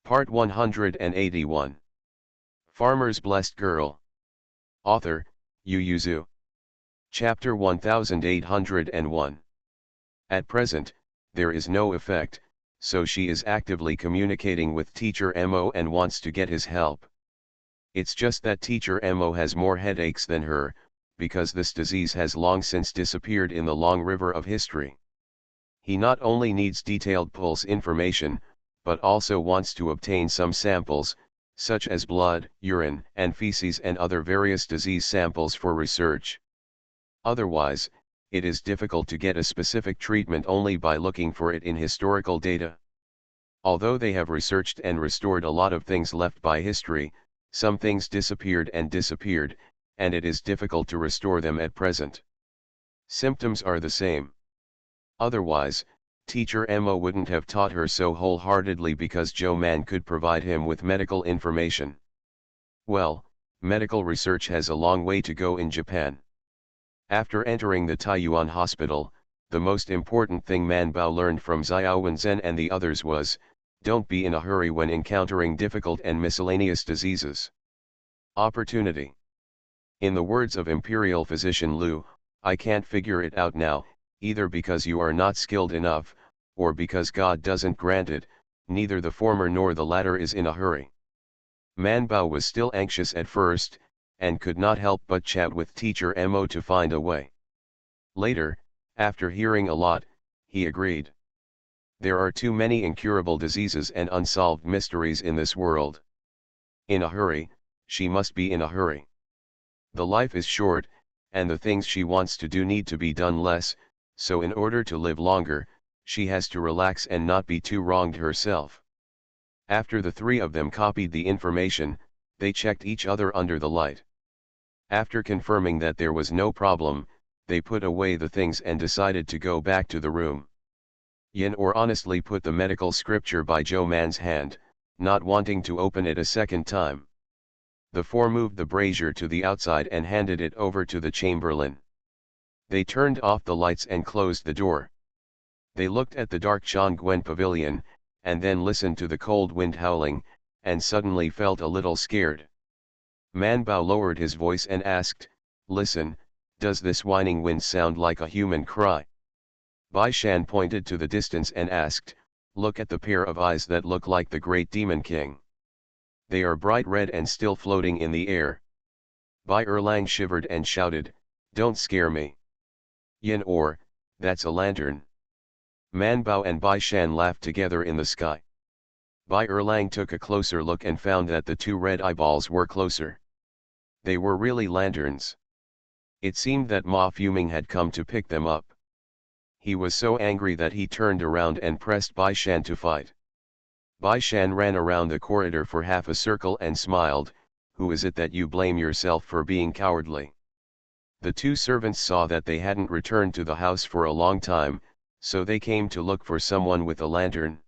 Part 181. Farmer's Blessed Girl. Author, Yu Yuzu. Chapter 1801. At present, there is no effect, so she is actively communicating with Teacher Mo and wants to get his help. It's just that Teacher Mo has more headaches than her, because this disease has long since disappeared in the long river of history. He not only needs detailed pulse information, but also wants to obtain some samples, such as blood, urine, and feces and other various disease samples for research. Otherwise, it is difficult to get a specific treatment only by looking for it in historical data. Although they have researched and restored a lot of things left by history, some things disappeared, and it is difficult to restore them at present. Symptoms are the same. Otherwise, Teacher Mo wouldn't have taught her so wholeheartedly, because Joe Man could provide him with medical information. Well, medical research has a long way to go in Japan. After entering the Taiyuan hospital, the most important thing Man Bao learned from Xiao Wenzen and the others was, don't be in a hurry when encountering difficult and miscellaneous diseases. Opportunity. In the words of Imperial Physician Lu, I can't figure it out now, either because you are not skilled enough, or because God doesn't grant it. Neither the former nor the latter is in a hurry. Man Bao was still anxious at first, and could not help but chat with Teacher Mo to find a way. Later, after hearing a lot, he agreed. There are too many incurable diseases and unsolved mysteries in this world. In a hurry, she must be in a hurry. The life is short, and the things she wants to do need to be done less, so in order to live longer, she has to relax and not be too wronged herself. After the three of them copied the information, they checked each other under the light. After confirming that there was no problem, they put away the things and decided to go back to the room. Yin Or honestly put the medical scripture by Joe Man's hand, not wanting to open it a second time. The four moved the brazier to the outside and handed it over to the chamberlain. They turned off the lights and closed the door. They looked at the dark Chongguan pavilion, and then listened to the cold wind howling, and suddenly felt a little scared. Man Bao lowered his voice and asked, "Listen, does this whining wind sound like a human cry?" Bai Shan pointed to the distance and asked, "Look at the pair of eyes that look like the great demon king. They are bright red and still floating in the air." Bai Erlang shivered and shouted, "Don't scare me. Yin Or, that's a lantern." Man Bao and Bai Shan laughed together in the sky. Bai Erlang took a closer look and found that the two red eyeballs were closer. They were really lanterns. It seemed that Ma Fuming had come to pick them up. He was so angry that he turned around and pressed Bai Shan to fight. Bai Shan ran around the corridor for half a circle and smiled, "Who is it that you blame yourself for being cowardly?" The two servants saw that they hadn't returned to the house for a long time, so they came to look for someone with a lantern.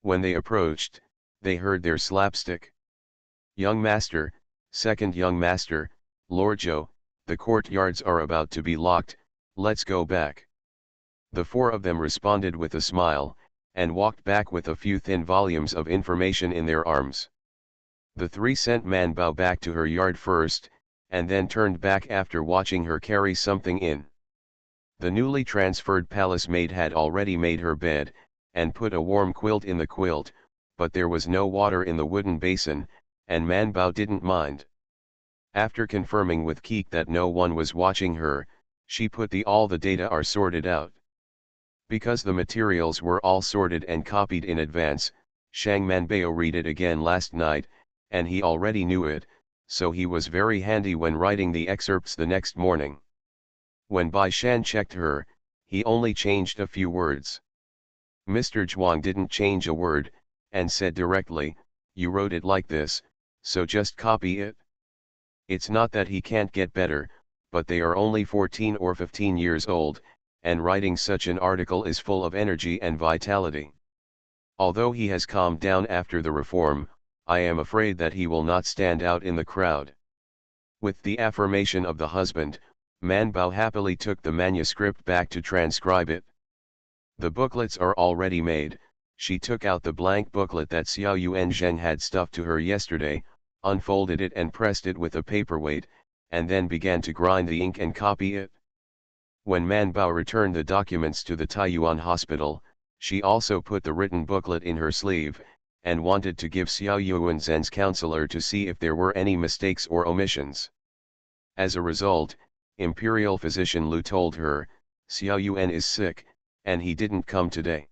When they approached, they heard their slapstick. "Young master, second young master, Lord Zhou, the courtyards are about to be locked, let's go back." The four of them responded with a smile, and walked back with a few thin volumes of information in their arms. The three sent Man Bao back to her yard first, and then turned back after watching her carry something in. The newly transferred palace maid had already made her bed, and put a warm quilt in the quilt, but there was no water in the wooden basin, and Man Bao didn't mind. After confirming with Keek that no one was watching her, she put all the data are sorted out. Because the materials were all sorted and copied in advance, Shang Manbao read it again last night, and he already knew it, so he was very handy when writing the excerpts the next morning. When Bai Shan checked her, he only changed a few words. Mr. Zhuang didn't change a word, and said directly, "You wrote it like this, so just copy it." It's not that he can't get better, but they are only 14 or 15 years old, and writing such an article is full of energy and vitality. Although he has calmed down after the reform, I am afraid that he will not stand out in the crowd. With the affirmation of the husband, Man Bao happily took the manuscript back to transcribe it. The booklets are already made, She took out the blank booklet that Xiao Yuan Zheng had stuffed to her yesterday, unfolded it and pressed it with a paperweight, and then began to grind the ink and copy it. When Man Bao returned the documents to the Taiyuan hospital, she also put the written booklet in her sleeve, and wanted to give Xiao Yuan Zhen's counselor to see if there were any mistakes or omissions. As a result, Imperial Physician Lu told her, Xiao Yuan is sick, and he didn't come today.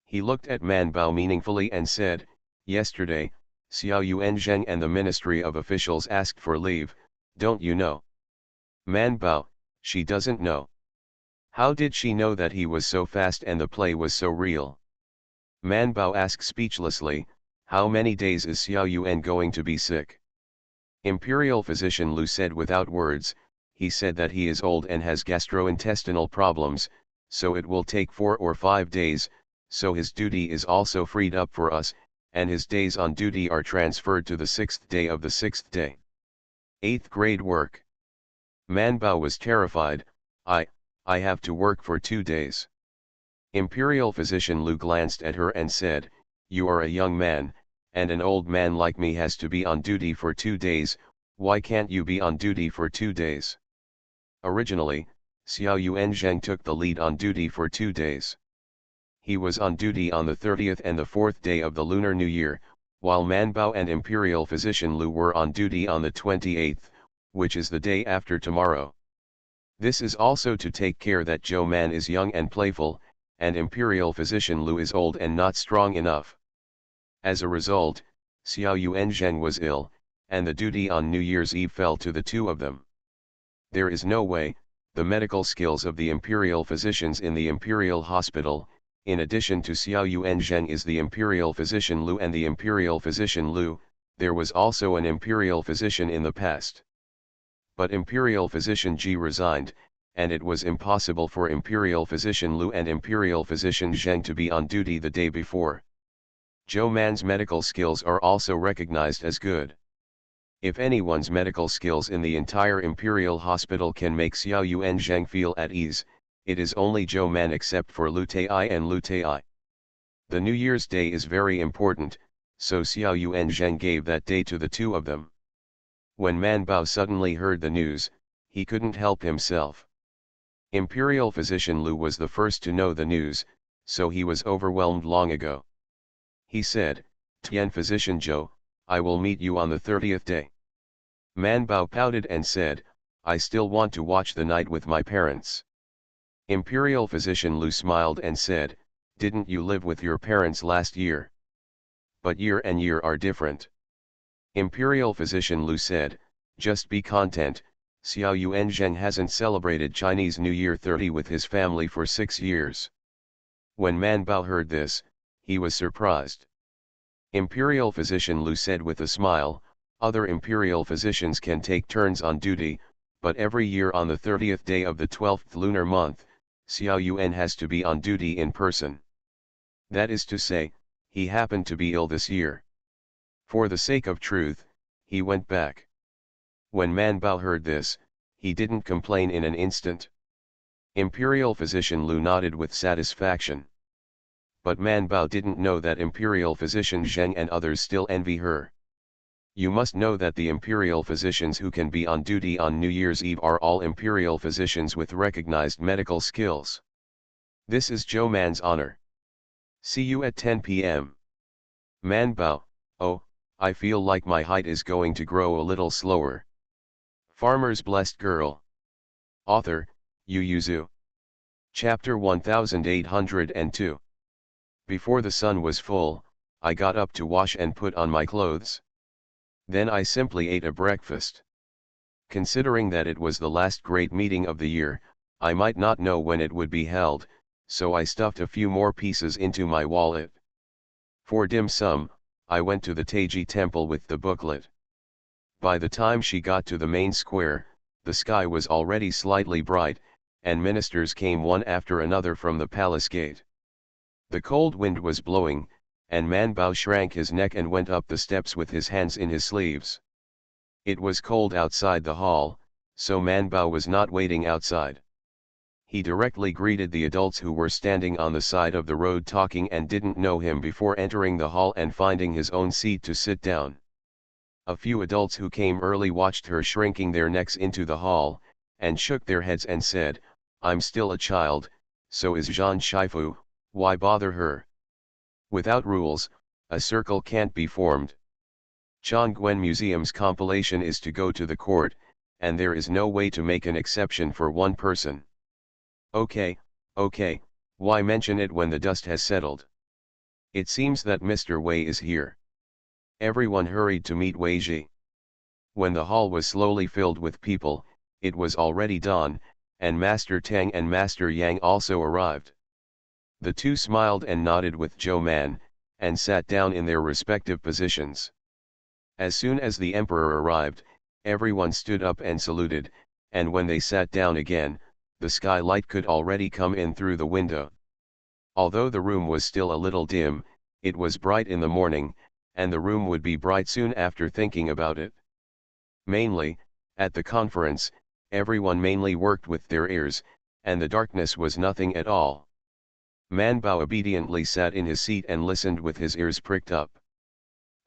He looked at Man Bao meaningfully and said, yesterday, Xiao Yuan Zheng and the Ministry of Officials asked for leave, don't you know? Man Bao, she doesn't know. How did she know that he was so fast and the play was so real? Man Bao asked speechlessly, how many days is Xiao Yuan going to be sick? Imperial Physician Lu said without words, he said that he is old and has gastrointestinal problems, so it will take 4 or 5 days, so his duty is also freed up for us, and his days on duty are transferred to the 6th day of the 6th day. 8th grade work. Man Bao was terrified, I have to work for 2 days. Imperial Physician Lu glanced at her and said, you are a young man, and an old man like me has to be on duty for 2 days, why can't you be on duty for 2 days? Originally, Xiao Yuan Zheng took the lead on duty for 2 days. He was on duty on the 30th and the 4th day of the Lunar New Year, while Man Bao and Imperial Physician Lu were on duty on the 28th, which is the day after tomorrow. This is also to take care that Zhou Man is young and playful, and Imperial Physician Lu is old and not strong enough. As a result, Xiao Yuan Zheng was ill, and the duty on New Year's Eve fell to the two of them. There is no way, the medical skills of the imperial physicians in the imperial hospital, in addition to Xiao Yuan Zheng is the imperial physician Lu and the imperial physician Lu, there was also an imperial physician in the past. But imperial physician Ji resigned, and it was impossible for imperial physician Lu and imperial physician Zheng to be on duty the day before. Zhou Man's medical skills are also recognized as good. If anyone's medical skills in the entire imperial hospital can make Xiao Yuan Zheng feel at ease, it is only Zhou Man except for Lu Tei and Lu Tei. The New Year's Day is very important, so Xiao Yuan Zheng gave that day to the two of them. When Man Bao suddenly heard the news, he couldn't help himself. Imperial Physician Lu was the first to know the news, so he was overwhelmed long ago. He said, Tian Physician Zhou, I will meet you on the 30th day. Man Bao pouted and said, I still want to watch the night with my parents. Imperial Physician Lu smiled and said, didn't you live with your parents last year? But year and year are different. Imperial Physician Lu said, just be content, Xiao Yuan Zheng hasn't celebrated Chinese New Year 30 with his family for 6 years. When Man Bao heard this, he was surprised. Imperial Physician Lu said with a smile, other imperial physicians can take turns on duty, but every year on the 30th day of the 12th lunar month, Xiao Yuan has to be on duty in person. That is to say, he happened to be ill this year. For the sake of truth, he went back. When Man Bao heard this, he didn't complain in an instant. Imperial Physician Lu nodded with satisfaction. But Man Bao didn't know that Imperial Physician Zheng and others still envy her. You must know that the Imperial physicians who can be on duty on New Year's Eve are all Imperial physicians with recognized medical skills. This is Zhou Man's honor. See you at 10 p.m. Man Bao, oh, I feel like my height is going to grow a little slower. Farmer's Blessed Girl. Author, Yu Yuzu. Chapter 1802. Before the sun was full, I got up to wash and put on my clothes. Then I simply ate a breakfast. Considering that it was the last great meeting of the year, I might not know when it would be held, so I stuffed a few more pieces into my wallet. For dim sum, I went to the Taiji temple with the booklet. By the time she got to the main square, the sky was already slightly bright, and ministers came one after another from the palace gate. The cold wind was blowing, and Man Bao shrank his neck and went up the steps with his hands in his sleeves. It was cold outside the hall, so Man Bao was not waiting outside. He directly greeted the adults who were standing on the side of the road talking and didn't know him before entering the hall and finding his own seat to sit down. A few adults who came early watched her shrinking their necks into the hall, and shook their heads and said, "I'm still a child, so is Zhan Shifu, why bother her?" Without rules, a circle can't be formed. Chongqing Museum's compilation is to go to the court, and there is no way to make an exception for one person. Okay, why mention it when the dust has settled? It seems that Mr. Wei is here. Everyone hurried to meet Wei Ji. When the hall was slowly filled with people, it was already dawn, and Master Tang and Master Yang also arrived. The two smiled and nodded with Zhou Man, and sat down in their respective positions. As soon as the emperor arrived, everyone stood up and saluted, and when they sat down again, the skylight could already come in through the window. Although the room was still a little dim, it was bright in the morning, and the room would be bright soon after thinking about it. Mainly, at the conference, everyone mainly worked with their ears, and the darkness was nothing at all. Man Bao obediently sat in his seat and listened with his ears pricked up.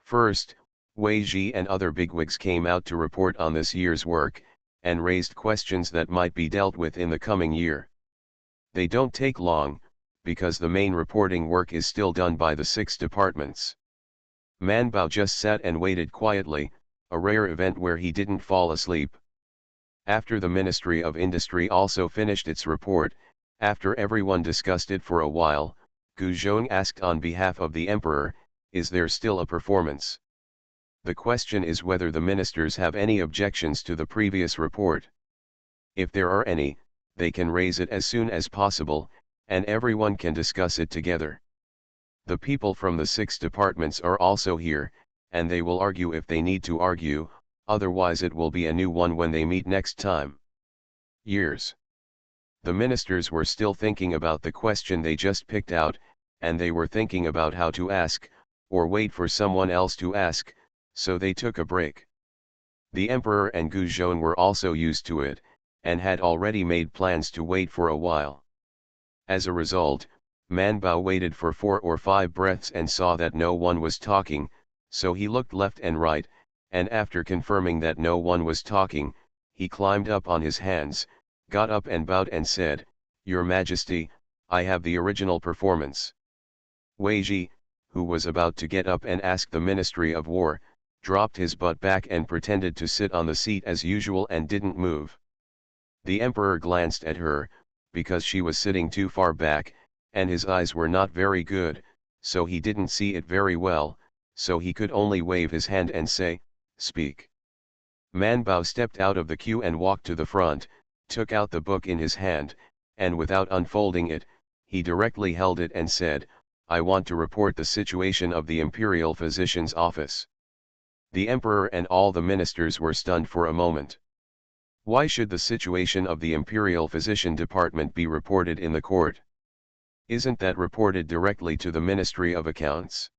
First, Wei Ji and other bigwigs came out to report on this year's work, and raised questions that might be dealt with in the coming year. They don't take long, because the main reporting work is still done by the 6 departments. Man Bao just sat and waited quietly, a rare event where he didn't fall asleep. After the Ministry of Industry also finished its report, after everyone discussed it for a while, Gu Zhong asked on behalf of the emperor, "Is there still a performance?" The question is whether the ministers have any objections to the previous report. If there are any, they can raise it as soon as possible, and everyone can discuss it together. The people from the 6 departments are also here, and they will argue if they need to argue, otherwise it will be a new one when they meet next time. Years. The ministers were still thinking about the question they just picked out, and they were thinking about how to ask, or wait for someone else to ask, so they took a break. The emperor and Gu Zhong were also used to it, and had already made plans to wait for a while. As a result, Man Bao waited for 4 or 5 breaths and saw that no one was talking, so he looked left and right, and after confirming that no one was talking, he climbed up on his hands, got up and bowed and said, "Your Majesty, I have the original performance." Wei Ji, who was about to get up and ask the Ministry of War, dropped his butt back and pretended to sit on the seat as usual and didn't move. The emperor glanced at her, because she was sitting too far back, and his eyes were not very good, so he didn't see it very well, so he could only wave his hand and say, "Speak." Man Bao stepped out of the queue and walked to the front, took out the book in his hand, and without unfolding it, he directly held it and said, "I want to report the situation of the Imperial Physician's office." The emperor and all the ministers were stunned for a moment. Why should the situation of the Imperial Physician Department be reported in the court? Isn't that reported directly to the Ministry of Accounts?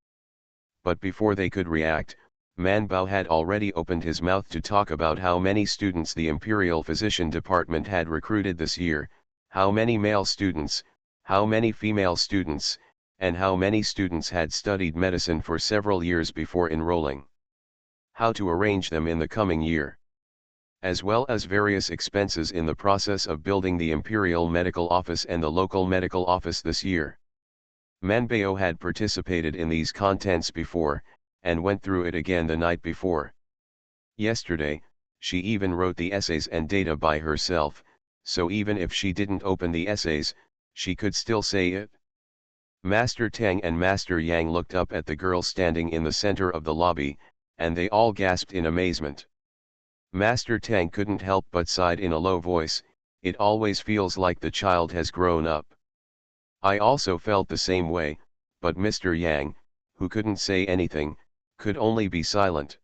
But before they could react, Man Bao had already opened his mouth to talk about how many students the Imperial Physician Department had recruited this year, how many male students, how many female students, and how many students had studied medicine for several years before enrolling. How to arrange them in the coming year. As well as various expenses in the process of building the Imperial Medical Office and the local medical office this year. Man Bao had participated in these contents before, and went through it again the night before. Yesterday, she even wrote the essays and data by herself, so even if she didn't open the essays, she could still say it. Master Tang and Master Yang looked up at the girl standing in the center of the lobby, and they all gasped in amazement. Master Tang couldn't help but sighed in a low voice, "It always feels like the child has grown up." I also felt the same way, but Mr. Yang, who couldn't say anything, could only be silent.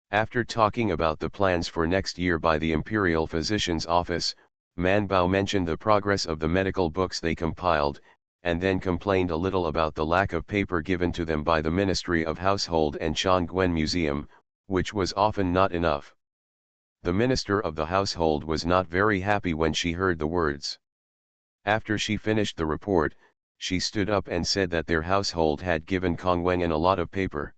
After talking about the plans for next year by the Imperial Physician's Office, Man Bao mentioned the progress of the medical books they compiled, and then complained a little about the lack of paper given to them by the Ministry of Household and Chongqing Museum, which was often not enough. The Minister of the Household was not very happy when she heard the words. After she finished the report, she stood up and said that their household had given Kong Wengan a lot of paper.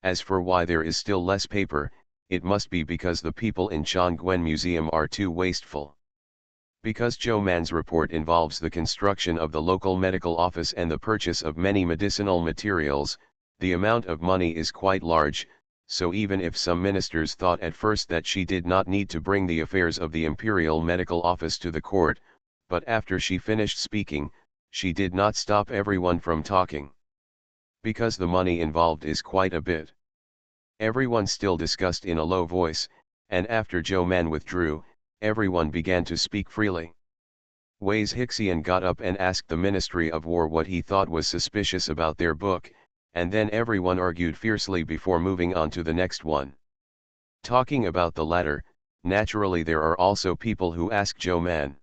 As for why there is still less paper, it must be because the people in Chongqing Museum are too wasteful. Because Zhou Man's report involves the construction of the local medical office and the purchase of many medicinal materials, the amount of money is quite large, so even if some ministers thought at first that she did not need to bring the affairs of the Imperial Medical Office to the court, but after she finished speaking, she did not stop everyone from talking. Because the money involved is quite a bit. Everyone still discussed in a low voice, and after Zhou Man withdrew, everyone began to speak freely. Wei Hixian got up and asked the Ministry of War what he thought was suspicious about their book, and then everyone argued fiercely before moving on to the next one. Talking about the latter, naturally there are also people who ask Zhou Man.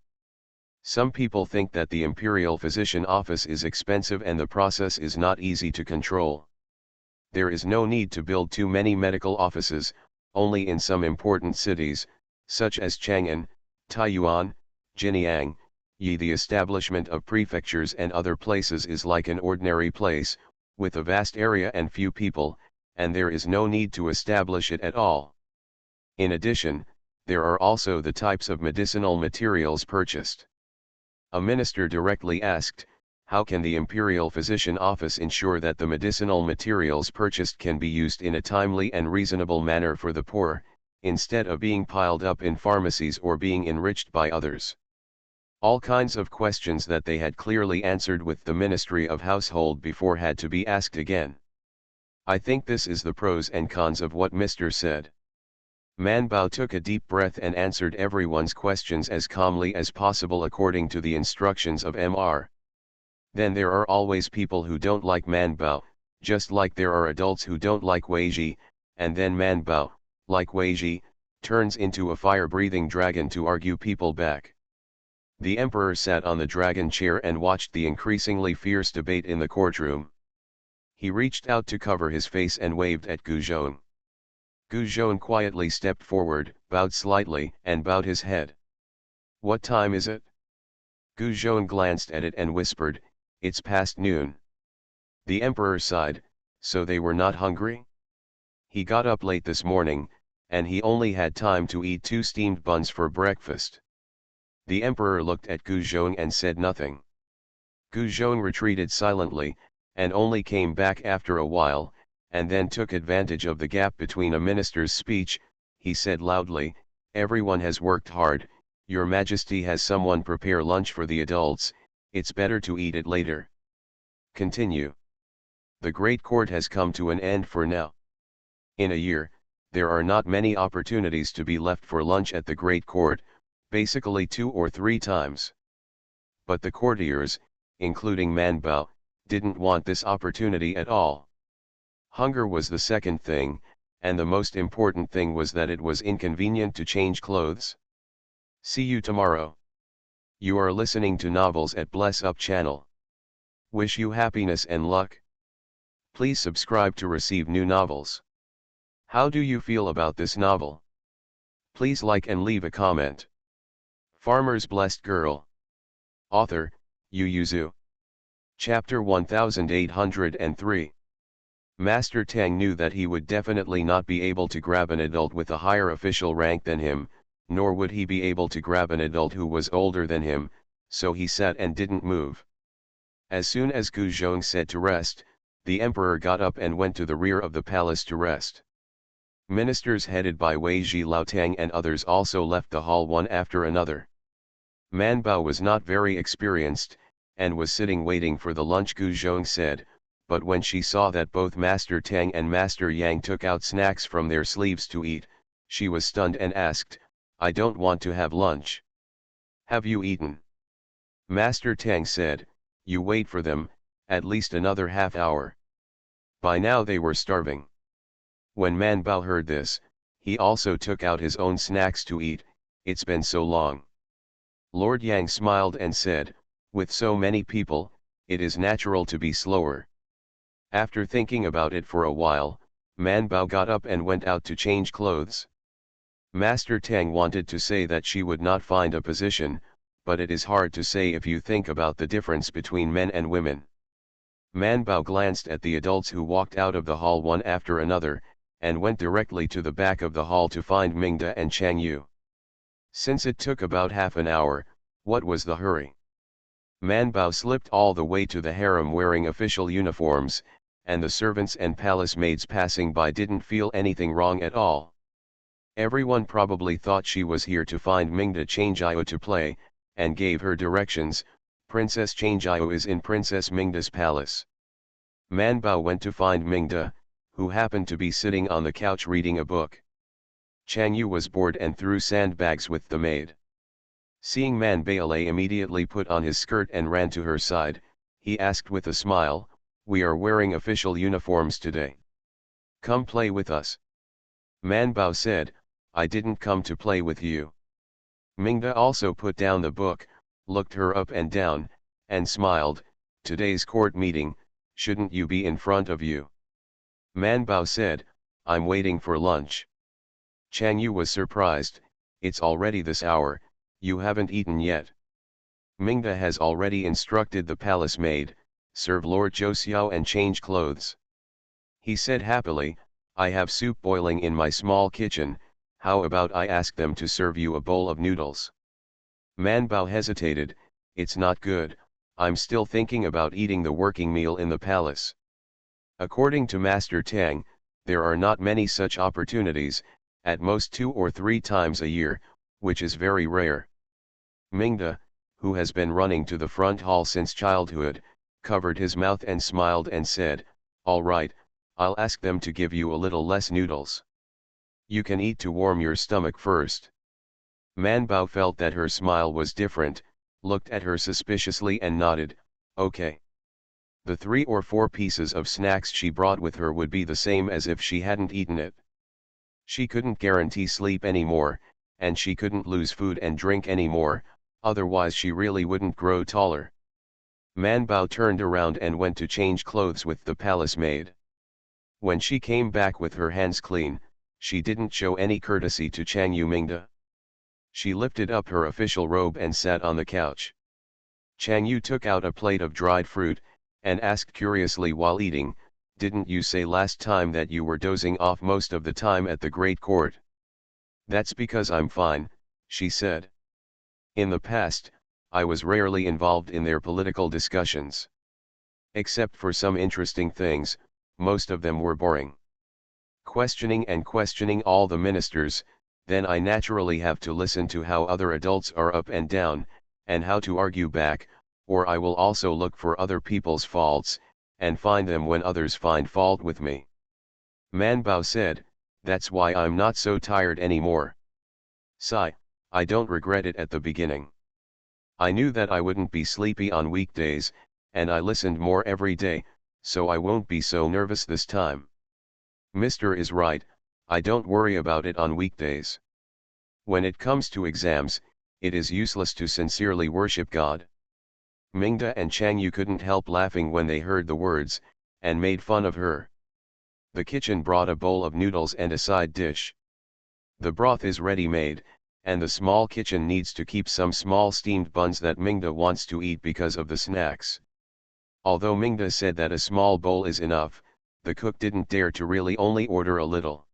Some people think that the Imperial Physician Office is expensive and the process is not easy to control. There is no need to build too many medical offices, only in some important cities, such as Chang'an, Taiyuan, Jinyang, Yi. The establishment of prefectures and other places is like an ordinary place, with a vast area and few people, and there is no need to establish it at all. In addition, there are also the types of medicinal materials purchased. A minister directly asked, how can the Imperial Physician Office ensure that the medicinal materials purchased can be used in a timely and reasonable manner for the poor, instead of being piled up in pharmacies or being enriched by others? All kinds of questions that they had clearly answered with the Ministry of Household before had to be asked again. I think this is the pros and cons of what Mr. said. Man Bao took a deep breath and answered everyone's questions as calmly as possible according to the instructions of Mr. Then there are always people who don't like Man Bao, just like there are adults who don't like Wei Ji, and then Man Bao, like Wei Ji, turns into a fire-breathing dragon to argue people back. The emperor sat on the dragon chair and watched the increasingly fierce debate in the courtroom. He reached out to cover his face and waved at Gu Zhong. Gu Zhong quietly stepped forward, bowed slightly, and bowed his head. What time is it? Gu Zhong glanced at it and whispered, it's past noon. The emperor sighed, so they were not hungry? He got up late this morning, and he only had time to eat 2 steamed buns for breakfast. The emperor looked at Gu Zhong and said nothing. Gu Zhong retreated silently, and only came back after a while, and then took advantage of the gap between a minister's speech. He said loudly, everyone has worked hard, Your Majesty has someone prepare lunch for the adults, it's better to eat it later. Continue. The Great Court has come to an end for now. In a year, there are not many opportunities to be left for lunch at the Great Court, basically 2 or 3 times. But the courtiers, including Man Bao, didn't want this opportunity at all. Hunger was the second thing, and the most important thing was that it was inconvenient to change clothes. See you tomorrow. You are listening to Novels at Bless Up channel. Wish you happiness and luck. Please subscribe to receive new novels. How do you feel about this novel? Please like and leave a comment. Farmer's Blessed Girl. Author, Yu Yuzu. Chapter 1803. Master Tang knew that he would definitely not be able to grab an adult with a higher official rank than him, nor would he be able to grab an adult who was older than him, so he sat and didn't move. As soon as Gu Zhong said to rest, the emperor got up and went to the rear of the palace to rest. Ministers headed by Wei Ji Laotang and others also left the hall one after another. Man Bao was not very experienced, and was sitting waiting for the lunch Gu Zhong said, but when she saw that both Master Tang and Master Yang took out snacks from their sleeves to eat, she was stunned and asked, I don't want to have lunch. Have you eaten? Master Tang said, you wait for them, at least another half hour. By now they were starving. When Man Bao heard this, he also took out his own snacks to eat. It's been so long. Lord Yang smiled and said, with so many people, it is natural to be slower. After thinking about it for a while, Man Bao got up and went out to change clothes. Master Tang wanted to say that she would not find a position, but it is hard to say if you think about the difference between men and women. Man Bao glanced at the adults who walked out of the hall one after another, and went directly to the back of the hall to find Mingda and Chang Yu. Since it took about half an hour, what was the hurry? Man Bao slipped all the way to the harem wearing official uniforms, and the servants and palace maids passing by didn't feel anything wrong at all. Everyone probably thought she was here to find Mingda Changjiao to play, and gave her directions. Princess Changjiao is in Princess Mingda's palace. Man Bao went to find Mingda, who happened to be sitting on the couch reading a book. Chang Yu was bored and threw sandbags with the maid. Seeing Man Bao immediately put on his skirt and ran to her side, he asked with a smile, "We are wearing official uniforms today. Come play with us." Man Bao said, "I didn't come to play with you." Mingda also put down the book, looked her up and down, and smiled, "Today's court meeting, shouldn't you be in front of you?" Man Bao said, "I'm waiting for lunch." Chang Yu was surprised, "It's already this hour, you haven't eaten yet." Mingda has already instructed the palace maid, "Serve Lord Zhou Xiao and change clothes." He said happily, "I have soup boiling in my small kitchen, how about I ask them to serve you a bowl of noodles?" Man Bao hesitated, "It's not good, I'm still thinking about eating the working meal in the palace." According to Master Tang, there are not many such opportunities, at most 2 or 3 times a year, which is very rare. Mingda, who has been running to the front hall since childhood, covered his mouth and smiled and said, "All right, I'll ask them to give you a little less noodles. You can eat to warm your stomach first." Man Bao felt that her smile was different, looked at her suspiciously and nodded, "Okay." The 3 or 4 pieces of snacks she brought with her would be the same as if she hadn't eaten it. She couldn't guarantee sleep anymore, and she couldn't lose food and drink anymore, otherwise she really wouldn't grow taller. Man Bao turned around and went to change clothes with the palace maid. When she came back with her hands clean, she didn't show any courtesy to Chang Yu Mingda. She lifted up her official robe and sat on the couch. Chang Yu took out a plate of dried fruit, and asked curiously while eating, "Didn't you say last time that you were dozing off most of the time at the Great Court?" "That's because I'm fine," she said. "In the past, I was rarely involved in their political discussions. Except for some interesting things, most of them were boring. Questioning and questioning all the ministers, then I naturally have to listen to how other adults are up and down, and how to argue back, or I will also look for other people's faults, and find them when others find fault with me." Man Bao said, "That's why I'm not so tired anymore. Sigh, I don't regret it at the beginning. I knew that I wouldn't be sleepy on weekdays, and I listened more every day, so I won't be so nervous this time. Mr. is right, I don't worry about it on weekdays. When it comes to exams, it is useless to sincerely worship God." Mingda and Chang Yu couldn't help laughing when they heard the words, and made fun of her. The kitchen brought a bowl of noodles and a side dish. The broth is ready-made, and the small kitchen needs to keep some small steamed buns that Mingda wants to eat because of the snacks. Although Mingda said that a small bowl is enough, the cook didn't dare to really only order a little.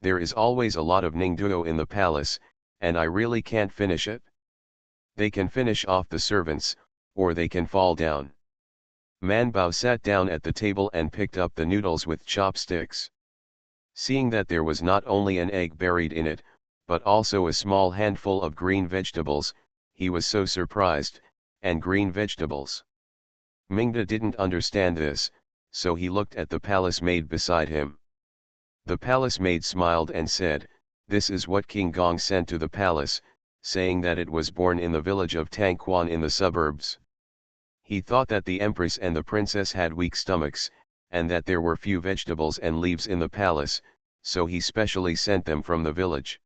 "There is always a lot of ningduo in the palace, and I really can't finish it. They can finish off the servants, or they can fall down." Man Bao sat down at the table and picked up the noodles with chopsticks. Seeing that there was not only an egg buried in it, but also a small handful of green vegetables, he was so surprised, and green vegetables. Mingda didn't understand this, so he looked at the palace maid beside him. The palace maid smiled and said, "This is what King Gong sent to the palace, saying that it was born in the village of Tangquan in the suburbs. He thought that the empress and the princess had weak stomachs, and that there were few vegetables and leaves in the palace, so he specially sent them from the village.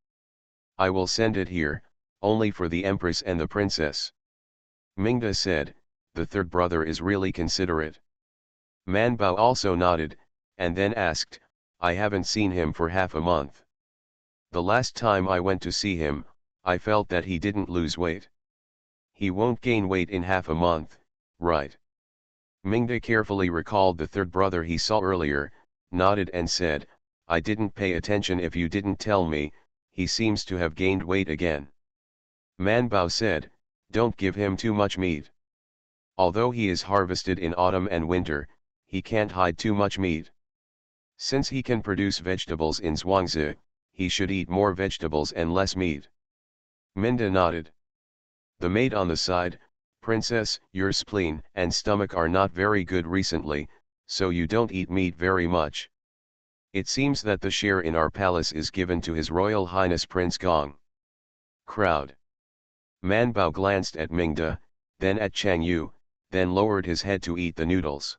I will send it here, only for the empress and the princess." Mingda said, "The third brother is really considerate." Man Bao also nodded, and then asked, "I haven't seen him for half a month. The last time I went to see him, I felt that he didn't lose weight." He won't gain weight in half a month, right? Mingda carefully recalled the third brother he saw earlier, nodded and said, I didn't pay attention if you didn't tell me, he seems to have gained weight again. Manbao said, don't give him too much meat. Although he is harvested in autumn and winter, he can't hide too much meat. Since he can produce vegetables in Zhuangzi, he should eat more vegetables and less meat. Minda nodded. The maid on the side, Princess, your spleen and stomach are not very good recently, so you don't eat meat very much. It seems that the share in our palace is given to His Royal Highness Prince Gong. Crowd. Manbao glanced at Mingda, then at Chang Yu, then lowered his head to eat the noodles.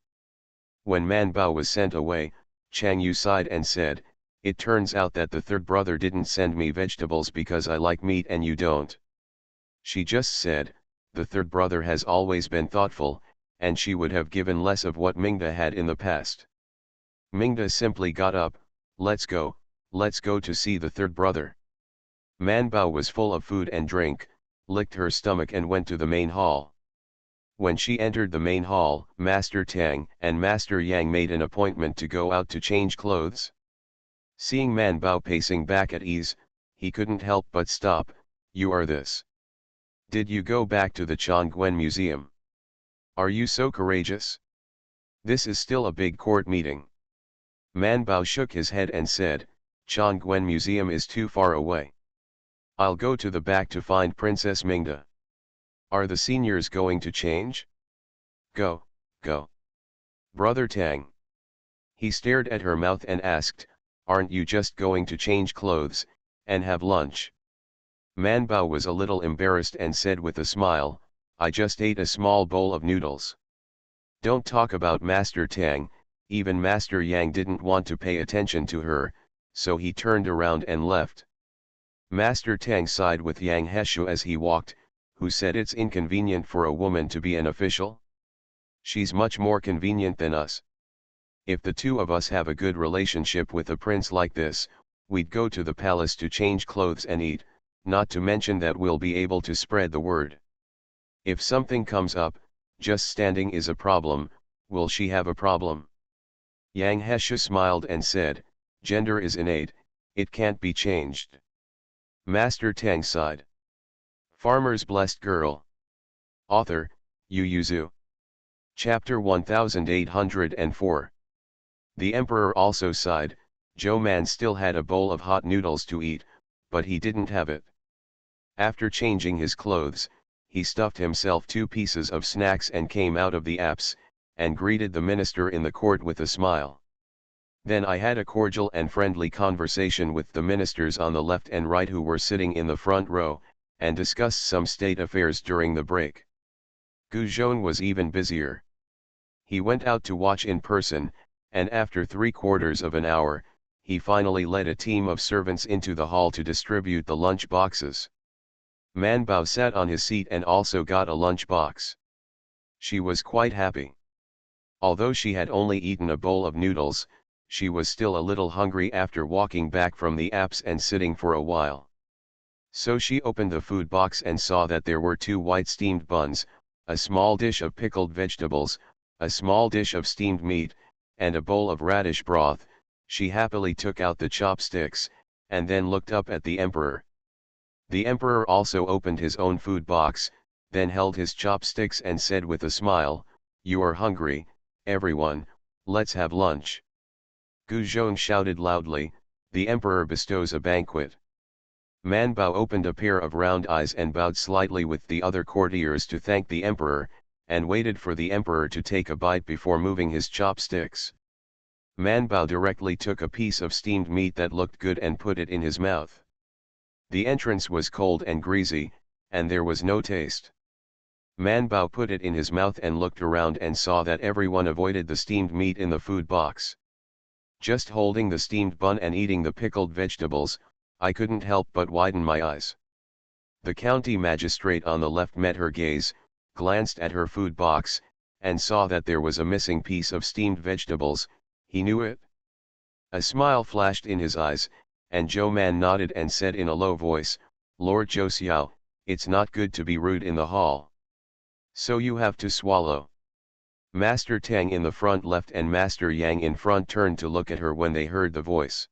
When Manbao was sent away, Chang Yu sighed and said, it turns out that the third brother didn't send me vegetables because I like meat and you don't. She just said, the third brother has always been thoughtful, and she would have given less of what Mingda had in the past. Mingda simply got up, let's go to see the third brother. Manbao was full of food and drink, licked her stomach and went to the main hall. When she entered the main hall, Master Tang and Master Yang made an appointment to go out to change clothes. Seeing Manbao pacing back at ease, he couldn't help but stop, you are this. Did you go back to the Chongguan Museum? Are you so courageous? This is still a big court meeting. Manbao shook his head and said, Chongguan Museum is too far away. I'll go to the back to find Princess Mingda. Are the seniors going to change? Go. Brother Tang. He stared at her mouth and asked, aren't you just going to change clothes, and have lunch? Manbao was a little embarrassed and said with a smile, I just ate a small bowl of noodles. Don't talk about Master Tang, even Master Yang didn't want to pay attention to her, so he turned around and left. Master Tang sighed with Yang Heshu as he walked, who said it's inconvenient for a woman to be an official? She's much more convenient than us. If the two of us have a good relationship with a prince like this, we'd go to the palace to change clothes and eat, not to mention that we'll be able to spread the word. If something comes up, just standing is a problem, will she have a problem? Yang Heshu smiled and said, gender is innate, it can't be changed. Master Tang sighed. Farmer's Blessed Girl. Author, Yu Yuzu. Chapter 1804. The emperor also sighed, Zhou Man still had a bowl of hot noodles to eat, but he didn't have it. After changing his clothes, he stuffed himself 2 pieces of snacks and came out of the apse, and greeted the minister in the court with a smile. Then I had a cordial and friendly conversation with the ministers on the left and right who were sitting in the front row, and discussed some state affairs during the break. Gu Zhong was even busier. He went out to watch in person, and after 3/4 of an hour, he finally led a team of servants into the hall to distribute the lunch boxes. Manbao sat on his seat and also got a lunch box. She was quite happy. Although she had only eaten a bowl of noodles, she was still a little hungry after walking back from the apse and sitting for a while. So she opened the food box and saw that there were 2 white steamed buns, a small dish of pickled vegetables, a small dish of steamed meat, and a bowl of radish broth. She happily took out the chopsticks, and then looked up at the emperor. The emperor also opened his own food box, then held his chopsticks and said with a smile, you are hungry, everyone, let's have lunch. Gu Zhong shouted loudly, the emperor bestows a banquet. Manbao opened a pair of round eyes and bowed slightly with the other courtiers to thank the emperor, and waited for the emperor to take a bite before moving his chopsticks. Manbao directly took a piece of steamed meat that looked good and put it in his mouth. The entrance was cold and greasy, and there was no taste. Manbao put it in his mouth and looked around and saw that everyone avoided the steamed meat in the food box. Just holding the steamed bun and eating the pickled vegetables, I couldn't help but widen my eyes. The county magistrate on the left met her gaze, glanced at her food box, and saw that there was a missing piece of steamed vegetables. He knew it. A smile flashed in his eyes, and Zhou Man nodded and said in a low voice, Lord Zhou Xiao, It's not good to be rude in the hall. So you have to swallow. Master Tang in the front left and Master Yang in front turned to look at her when they heard the voice.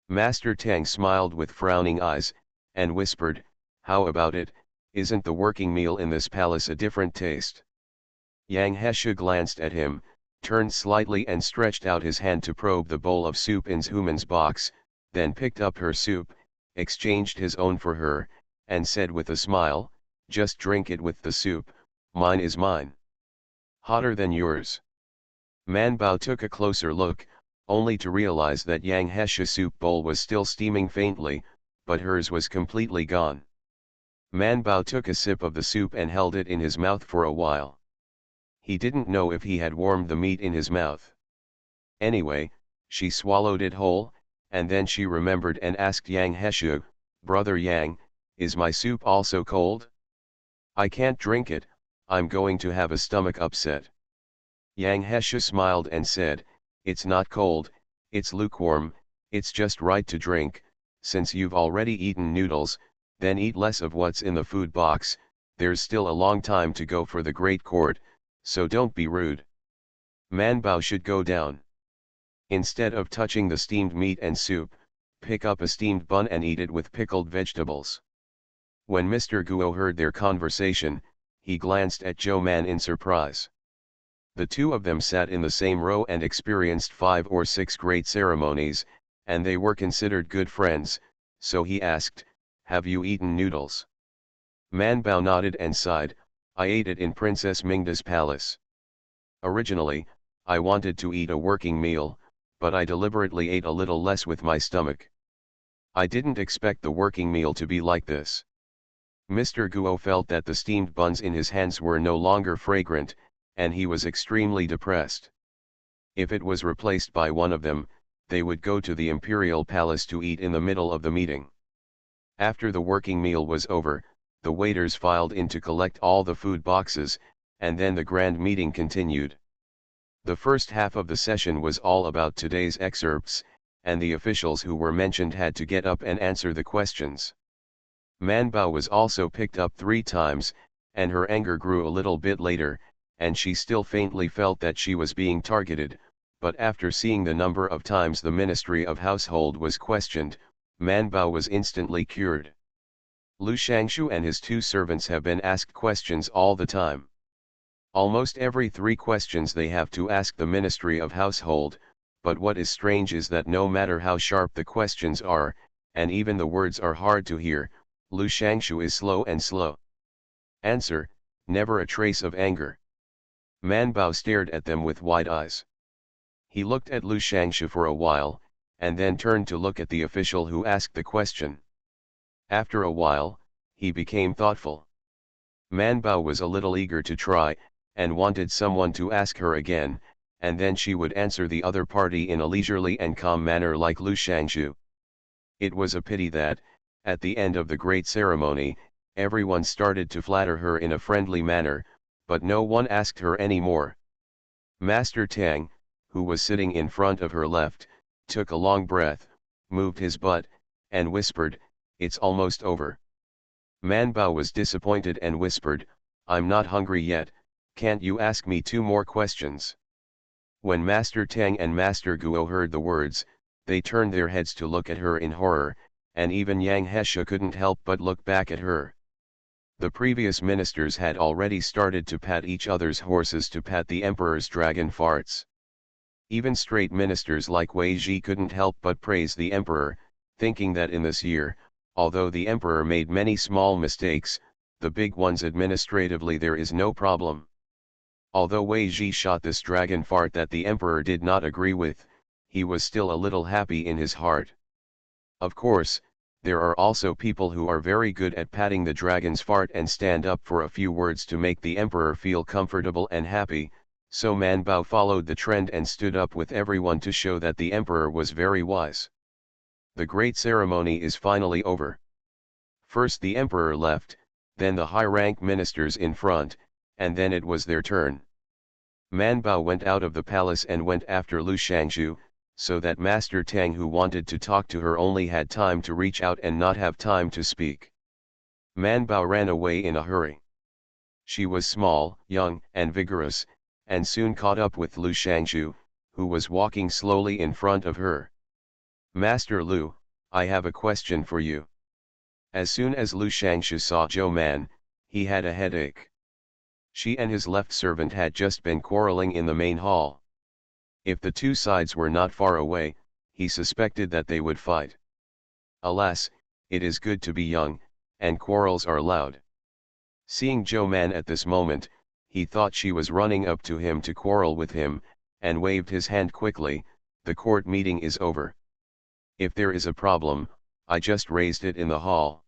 Master Tang smiled with frowning eyes, and whispered, "How about it, isn't the working meal in this palace a different taste?" Yang Hesha glanced at him, turned slightly and stretched out his hand to probe the bowl of soup in Zhuman's box, then picked up her soup, exchanged his own for her, and said with a smile, "Just drink it with the soup, mine is mine. Hotter than yours." Man Bao took a closer look, only to realize that Yang Hesha's soup bowl was still steaming faintly, but hers was completely gone. Man Bao took a sip of the soup and held it in his mouth for a while. He didn't know if he had warmed the meat in his mouth. Anyway, she swallowed it whole, and then she remembered and asked Yang Hesha, "Brother Yang, is my soup also cold? I can't drink it, I'm going to have a stomach upset." Yang Hesha smiled and said, "It's not cold, it's lukewarm, it's just right to drink. Since you've already eaten noodles, then eat less of what's in the food box, there's still a long time to go for the great court, so don't be rude. Man Bao should go down. Instead of touching the steamed meat and soup, pick up a steamed bun and eat it with pickled vegetables." When Mr. Guo heard their conversation, he glanced at Zhou Man in surprise. The two of them sat in the same row and experienced 5 or 6 great ceremonies, and they were considered good friends, so he asked, "Have you eaten noodles?" Man Bao nodded and sighed, "I ate it in Princess Mingda's palace. Originally, I wanted to eat a working meal, but I deliberately ate a little less with my stomach. I didn't expect the working meal to be like this." Mr. Guo felt that the steamed buns in his hands were no longer fragrant, and he was extremely depressed. If it was replaced by one of them, they would go to the imperial palace to eat in the middle of the meeting. After the working meal was over, the waiters filed in to collect all the food boxes, and then the grand meeting continued. The first half of the session was all about today's excerpts, and the officials who were mentioned had to get up and answer the questions. Man Bao was also picked up 3 times, and her anger grew a little bit later, and she still faintly felt that she was being targeted, but after seeing the number of times the Ministry of Household was questioned, Man Bao was instantly cured. Lu Shangshu and his 2 servants have been asked questions all the time. Almost every 3 questions they have to ask the Ministry of Household, but what is strange is that no matter how sharp the questions are, and even the words are hard to hear, Lu Shangshu is slow and slow. Answer, never a trace of anger. Man Bao stared at them with wide eyes. He looked at Lu Shangshu for a while, and then turned to look at the official who asked the question. After a while, he became thoughtful. Man Bao was a little eager to try, and wanted someone to ask her again, and then she would answer the other party in a leisurely and calm manner like Lu Shangshu. It was a pity that, at the end of the great ceremony, everyone started to flatter her in a friendly manner, but no one asked her any more. Master Tang, who was sitting in front of her left, took a long breath, moved his butt, and whispered, "It's almost over." Man Bao was disappointed and whispered, "I'm not hungry yet, can't you ask me 2 more questions?" When Master Tang and Master Guo heard the words, they turned their heads to look at her in horror, and even Yang Hesha couldn't help but look back at her. The previous ministers had already started to pat each other's horses to pat the emperor's dragon farts. Even straight ministers like Wei Ji couldn't help but praise the emperor, thinking that in this year, although the emperor made many small mistakes, the big ones administratively there is no problem. Although Wei Ji shot this dragon fart that the emperor did not agree with, he was still a little happy in his heart. Of course, there are also people who are very good at patting the dragon's fart and stand up for a few words to make the emperor feel comfortable and happy, so Man Bao followed the trend and stood up with everyone to show that the emperor was very wise. The great ceremony is finally over. First the emperor left, then the high-rank ministers in front, and then it was their turn. Man Bao went out of the palace and went after Lu Shangshu, so that Master Tang who wanted to talk to her only had time to reach out and not have time to speak. Man Bao ran away in a hurry. She was small, young, and vigorous, and soon caught up with Lu Shangshu, who was walking slowly in front of her. Master Lu, I have a question for you. As soon as Lu Shangshu saw Zhou Man, he had a headache. She and his left servant had just been quarreling in the main hall. If the two sides were not far away, he suspected that they would fight. Alas, it is good to be young, and quarrels are loud. Seeing Zhou Man at this moment, he thought she was running up to him to quarrel with him, and waved his hand quickly. The court meeting is over. If there is a problem, I just raised it in the hall.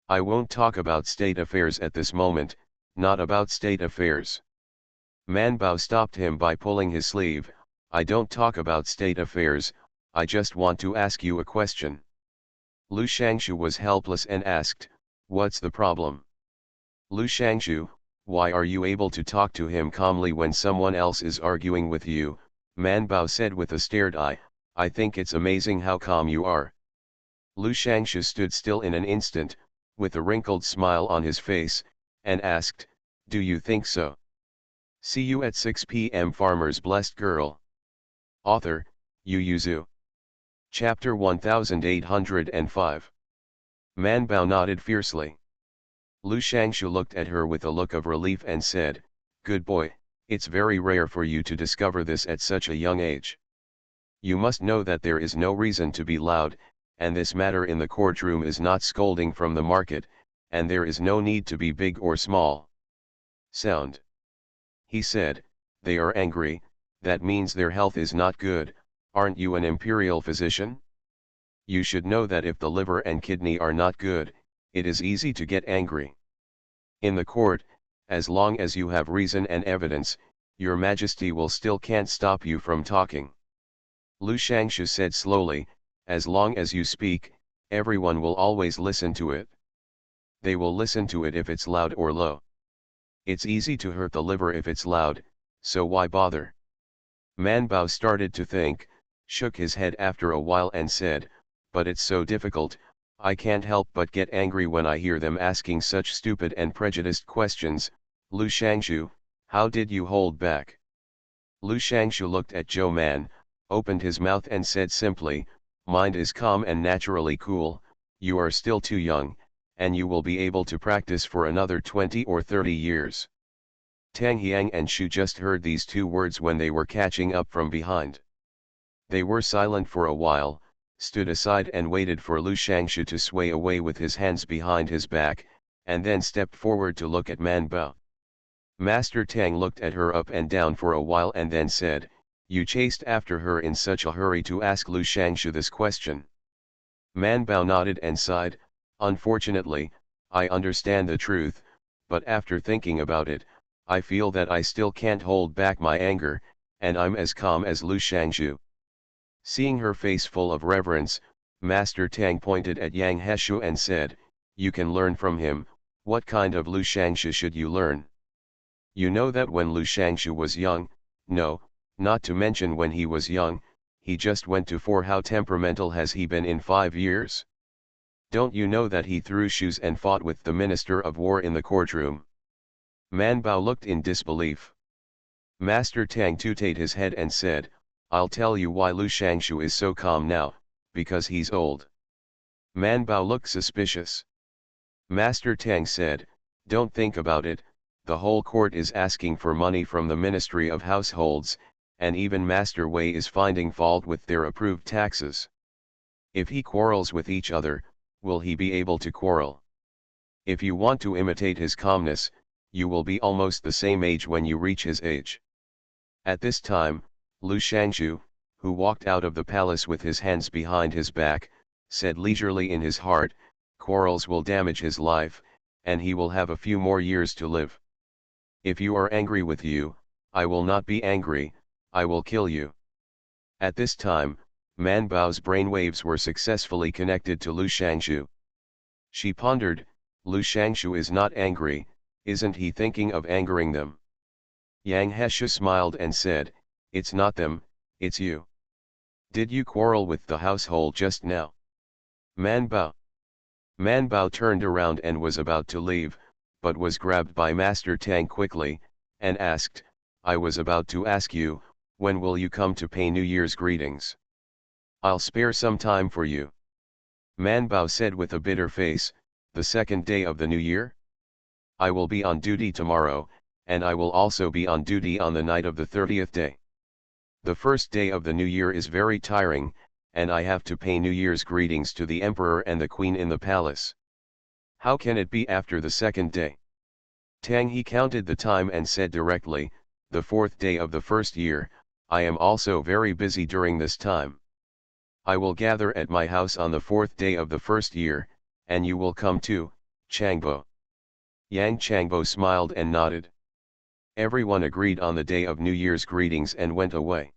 I won't talk about state affairs at this moment, not about state affairs. Man Bao stopped him by pulling his sleeve. I don't talk about state affairs, I just want to ask you a question. Lu Shangshu was helpless and asked, what's the problem? Lu Shangshu, why are you able to talk to him calmly when someone else is arguing with you? Man Bao said with a stared eye, I think it's amazing how calm you are. Lu Shangshu stood still in an instant, with a wrinkled smile on his face, and asked, do you think so? See you at 6 p.m. Farmer's Blessed Girl. Author, Yu Yuzu. Chapter 1805. Man Bao nodded fiercely. Lu Shangshu looked at her with a look of relief and said, good boy, it's very rare for you to discover this at such a young age. You must know that there is no reason to be loud, and this matter in the courtroom is not scolding from the market, and there is no need to be big or small. Sound. He said, they are angry, that means their health is not good. Aren't you an imperial physician? You should know that if the liver and kidney are not good, it is easy to get angry. In the court, as long as you have reason and evidence, your majesty will still can't stop you from talking. Lu Shangshu said slowly, as long as you speak, everyone will always listen to it. They will listen to it if it's loud or low. It's easy to hurt the liver if it's loud, so why bother? Man Bao started to think, shook his head after a while and said, but it's so difficult, I can't help but get angry when I hear them asking such stupid and prejudiced questions. Lu Shangshu, how did you hold back? Lu Shangshu looked at Zhou Man, opened his mouth and said simply, mind is calm and naturally cool, you are still too young, and you will be able to practice for another 20 or 30 years. Tang Yang and Shu just heard these two words when they were catching up from behind. They were silent for a while, stood aside and waited for Lu Shangshu to sway away with his hands behind his back, and then stepped forward to look at Man Bao. Master Tang looked at her up and down for a while and then said, you chased after her in such a hurry to ask Lu Shangshu this question. Man Bao nodded and sighed, unfortunately, I understand the truth, but after thinking about it, I feel that I still can't hold back my anger, and I'm as calm as Lu Shangshu. Seeing her face full of reverence, Master Tang pointed at Yang Heshu and said, you can learn from him. What kind of Lu Shangshu should you learn? You know that when Lu Shangshu was young, no, not to mention when he was young, he just went to 4. How temperamental has he been in 5 years? Don't you know that he threw shoes and fought with the Minister of War in the courtroom? Man Bao looked in disbelief. Master Tang tooted his head and said, I'll tell you why Lu Shangshu is so calm now, because he's old. Man Bao looked suspicious. Master Tang said, don't think about it, the whole court is asking for money from the Ministry of Households, and even Master Wei is finding fault with their approved taxes. If he quarrels with each other, will he be able to quarrel? If you want to imitate his calmness, you will be almost the same age when you reach his age. At this time, Lu Shangshu, who walked out of the palace with his hands behind his back, said leisurely in his heart, quarrels will damage his life, and he will have a few more years to live. If you are angry with you, I will not be angry, I will kill you. At this time, Man Bao's brainwaves were successfully connected to Lu Shangshu. She pondered, Lu Shangshu is not angry, isn't he thinking of angering them? Yang Heshu smiled and said, it's not them, it's you. Did you quarrel with the household just now? Man Bao. Man Bao turned around and was about to leave, but was grabbed by Master Tang quickly, and asked, I was about to ask you, when will you come to pay New Year's greetings? I'll spare some time for you. Man Bao said with a bitter face, the second day of the new year? I will be on duty tomorrow, and I will also be on duty on the night of the 30th day. The first day of the new year is very tiring, and I have to pay New Year's greetings to the Emperor and the Queen in the palace. How can it be after the second day? Tang He counted the time and said directly, the fourth day of the first year, I am also very busy during this time. I will gather at my house on the fourth day of the first year, and you will come too, Changbo. Yang Changbo smiled and nodded. Everyone agreed on the day of New Year's greetings and went away.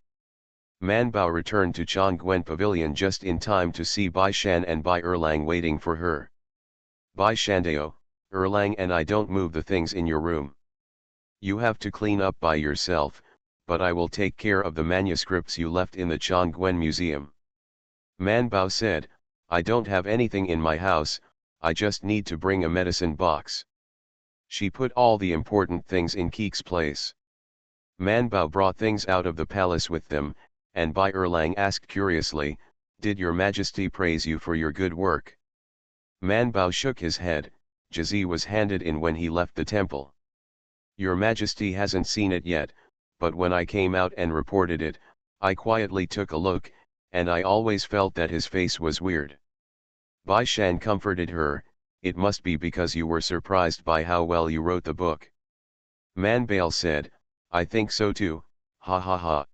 Man Bao returned to Chongguan Pavilion just in time to see Bai Shan and Bai Erlang waiting for her. Bai Shandao, Erlang and I don't move the things in your room. You have to clean up by yourself, but I will take care of the manuscripts you left in the Chongguan Museum. Man Bao said, I don't have anything in my house, I just need to bring a medicine box. She put all the important things in Keek's place. Man Bao brought things out of the palace with them, and Bai Erlang asked curiously, did your majesty praise you for your good work? Man Bao shook his head. Jizi was handed in when he left the temple. Your majesty hasn't seen it yet, but when I came out and reported it, I quietly took a look, and I always felt that his face was weird. Bai Shan comforted her, it must be because you were surprised by how well you wrote the book. Man Bao said, I think so too, ha ha ha.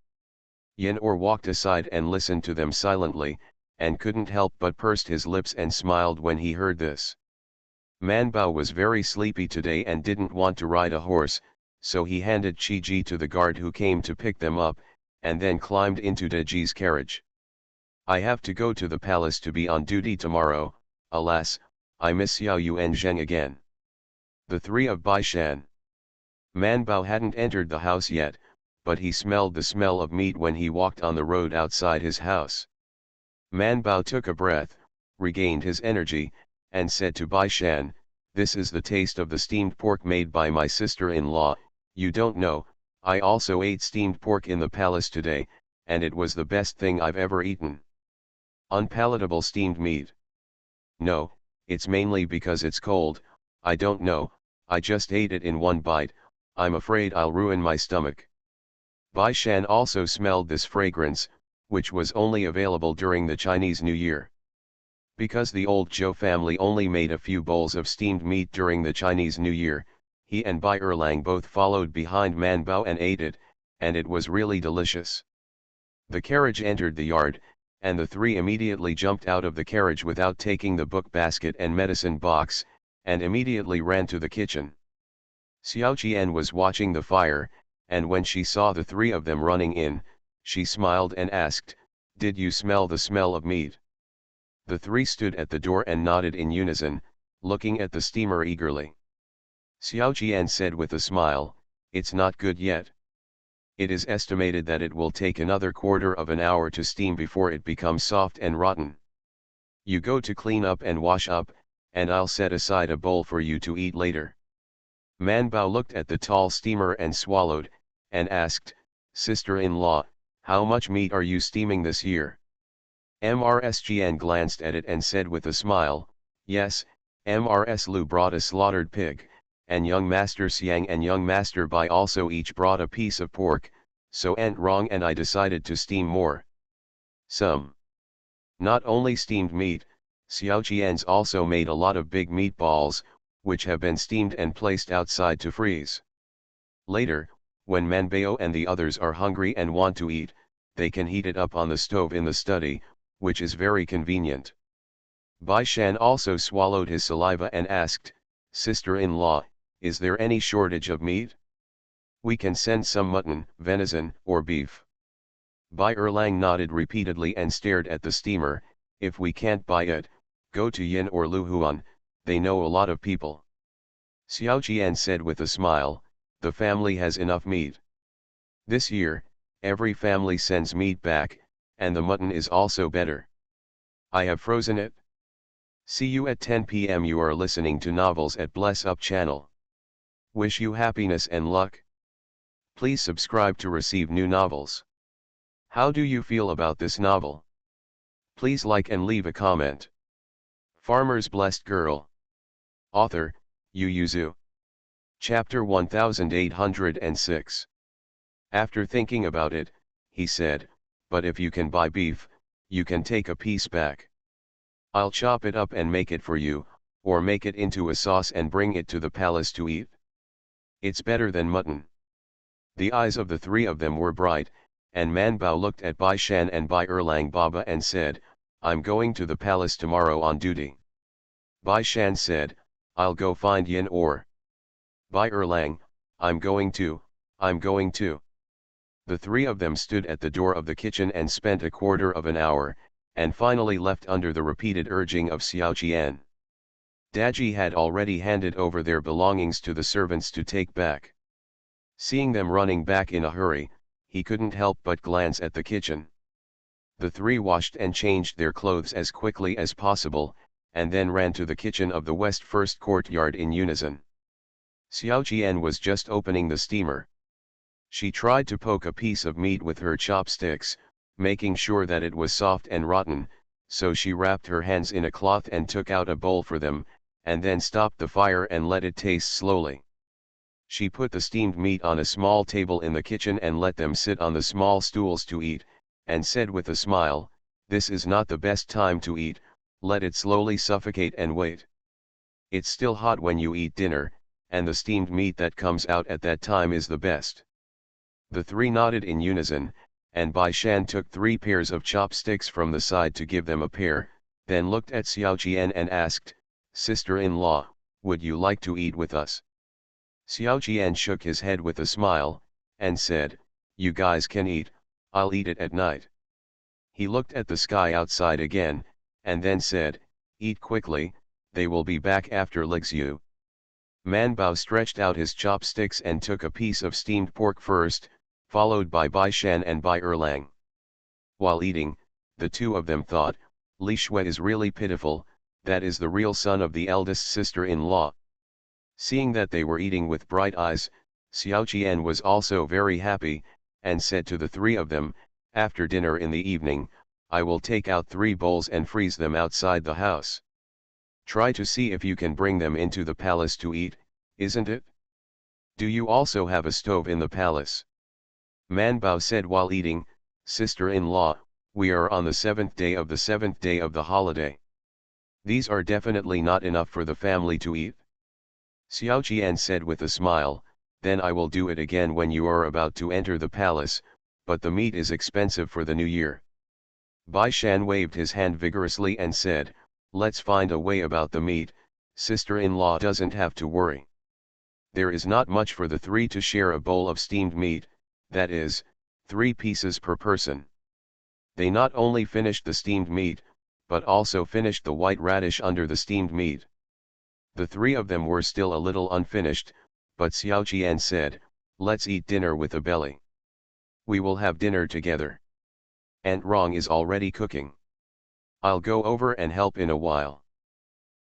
Yin Or walked aside and listened to them silently, and couldn't help but pursed his lips and smiled when he heard this. Man Bao was very sleepy today and didn't want to ride a horse, so he handed Chi Ji to the guard who came to pick them up, and then climbed into De Ji's carriage. I have to go to the palace to be on duty tomorrow, alas, I miss Xiao Yu and Zheng again. The three of Bai Shan. Man Bao hadn't entered the house yet, but he smelled the smell of meat when he walked on the road outside his house. Man Bao took a breath, regained his energy, and said to Bai Shan, this is the taste of the steamed pork made by my sister-in-law, you don't know, I also ate steamed pork in the palace today, and it was the best thing I've ever eaten. Unpalatable steamed meat. No, it's mainly because it's cold, I don't know, I just ate it in one bite, I'm afraid I'll ruin my stomach. Bai Shan also smelled this fragrance, which was only available during the Chinese New Year. Because the old Zhou family only made a few bowls of steamed meat during the Chinese New Year, he and Bai Erlang both followed behind Man Bao and ate it, and it was really delicious. The carriage entered the yard, and the three immediately jumped out of the carriage without taking the book basket and medicine box, and immediately ran to the kitchen. Xiao Qian was watching the fire, and when she saw the three of them running in, she smiled and asked, did you smell the smell of meat? The three stood at the door and nodded in unison, looking at the steamer eagerly. Xiao Qian said with a smile, it's not good yet. It is estimated that it will take another quarter of an hour to steam before it becomes soft and rotten. You go to clean up and wash up, and I'll set aside a bowl for you to eat later. Man Bao looked at the tall steamer and swallowed, and asked, sister-in-law, how much meat are you steaming this year? Mrs. Jian glanced at it and said with a smile, yes, Mrs. Lu brought a slaughtered pig, and young Master Xiang and young Master Bai also each brought a piece of pork, so Aunt Rong and I decided to steam more. Some. Not only steamed meat, Xiao Qian's also made a lot of big meatballs, which have been steamed and placed outside to freeze. Later, when Man Bao and the others are hungry and want to eat, they can heat it up on the stove in the study, which is very convenient. Bai Shan also swallowed his saliva and asked, sister-in-law, is there any shortage of meat? We can send some mutton, venison, or beef. Bai Erlang nodded repeatedly and stared at the steamer, if we can't buy it, go to Yin or Lu Huan, they know a lot of people. Xiao Qian said with a smile, the family has enough meat. This year, every family sends meat back, and the mutton is also better. I have frozen it. See you at 10 p.m. You are listening to Novels at Bless Up channel. Wish you happiness and luck. Please subscribe to receive new novels. How do you feel about this novel? Please like and leave a comment. Farmer's Blessed Girl. Author, Yu Yuzu. Chapter 1806. After thinking about it, he said, but if you can buy beef, you can take a piece back. I'll chop it up and make it for you, or make it into a sauce and bring it to the palace to eat. It's better than mutton. The eyes of the three of them were bright, and Manbao looked at Bai Shan and Bai Erlang Baba and said, I'm going to the palace tomorrow on duty. Bai Shan said, I'll go find Yin or. Bai Erlang, I'm going to. The three of them stood at the door of the kitchen and spent a quarter of an hour, and finally left under the repeated urging of Xiao Jian. Daji had already handed over their belongings to the servants to take back. Seeing them running back in a hurry, he couldn't help but glance at the kitchen. The three washed and changed their clothes as quickly as possible, and then ran to the kitchen of the West First Courtyard in unison. Xiao Jian was just opening the steamer. She tried to poke a piece of meat with her chopsticks, making sure that it was soft and rotten, so she wrapped her hands in a cloth and took out a bowl for them, and then stopped the fire and let it taste slowly. She put the steamed meat on a small table in the kitchen and let them sit on the small stools to eat, and said with a smile, this is not the best time to eat, let it slowly suffocate and wait. It's still hot when you eat dinner, and the steamed meat that comes out at that time is the best. The three nodded in unison, and Bai Shan took 3 pairs of chopsticks from the side to give them a pair, then looked at Xiao Jian and asked, Sister-in-law, would you like to eat with us? Xiao Jian shook his head with a smile, and said, you guys can eat, I'll eat it at night. He looked at the sky outside again, and then said, eat quickly, they will be back after Lixu. Manbao stretched out his chopsticks and took a piece of steamed pork first, followed by Bai Shan and Bai Erlang. While eating, the two of them thought, Li Shui is really pitiful, that is the real son of the eldest sister-in-law. Seeing that they were eating with bright eyes, Xiao Jian was also very happy, and said to the three of them, after dinner in the evening, I will take out 3 bowls and freeze them outside the house. Try to see if you can bring them into the palace to eat, isn't it? Do you also have a stove in the palace? Manbao said while eating, Sister-in-law, we are on the 7th day of the 7th day of the holiday. These are definitely not enough for the family to eat. Xiao Jian said with a smile, then I will do it again when you are about to enter the palace, but the meat is expensive for the new year. Bai Shan waved his hand vigorously and said, let's find a way about the meat, sister-in-law doesn't have to worry. There is not much for the three to share a bowl of steamed meat, that is, 3 pieces per person. They not only finished the steamed meat, but also finished the white radish under the steamed meat. The 3 of them were still a little unfinished, but Xiao Jian said, let's eat dinner with a belly. We will have dinner together. Aunt Rong is already cooking. I'll go over and help in a while.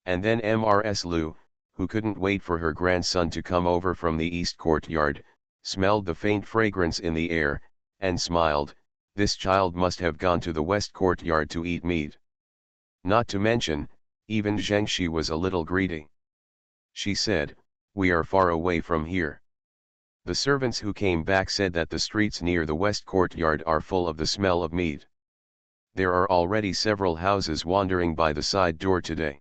And then Mrs. Lu, who couldn't wait for her grandson to come over from the east courtyard, smelled the faint fragrance in the air, and smiled, this child must have gone to the west courtyard to eat meat. Not to mention, even Zheng Shi was a little greedy. She said, we are far away from here. The servants who came back said that the streets near the west courtyard are full of the smell of meat. There are already several houses wandering by the side door today.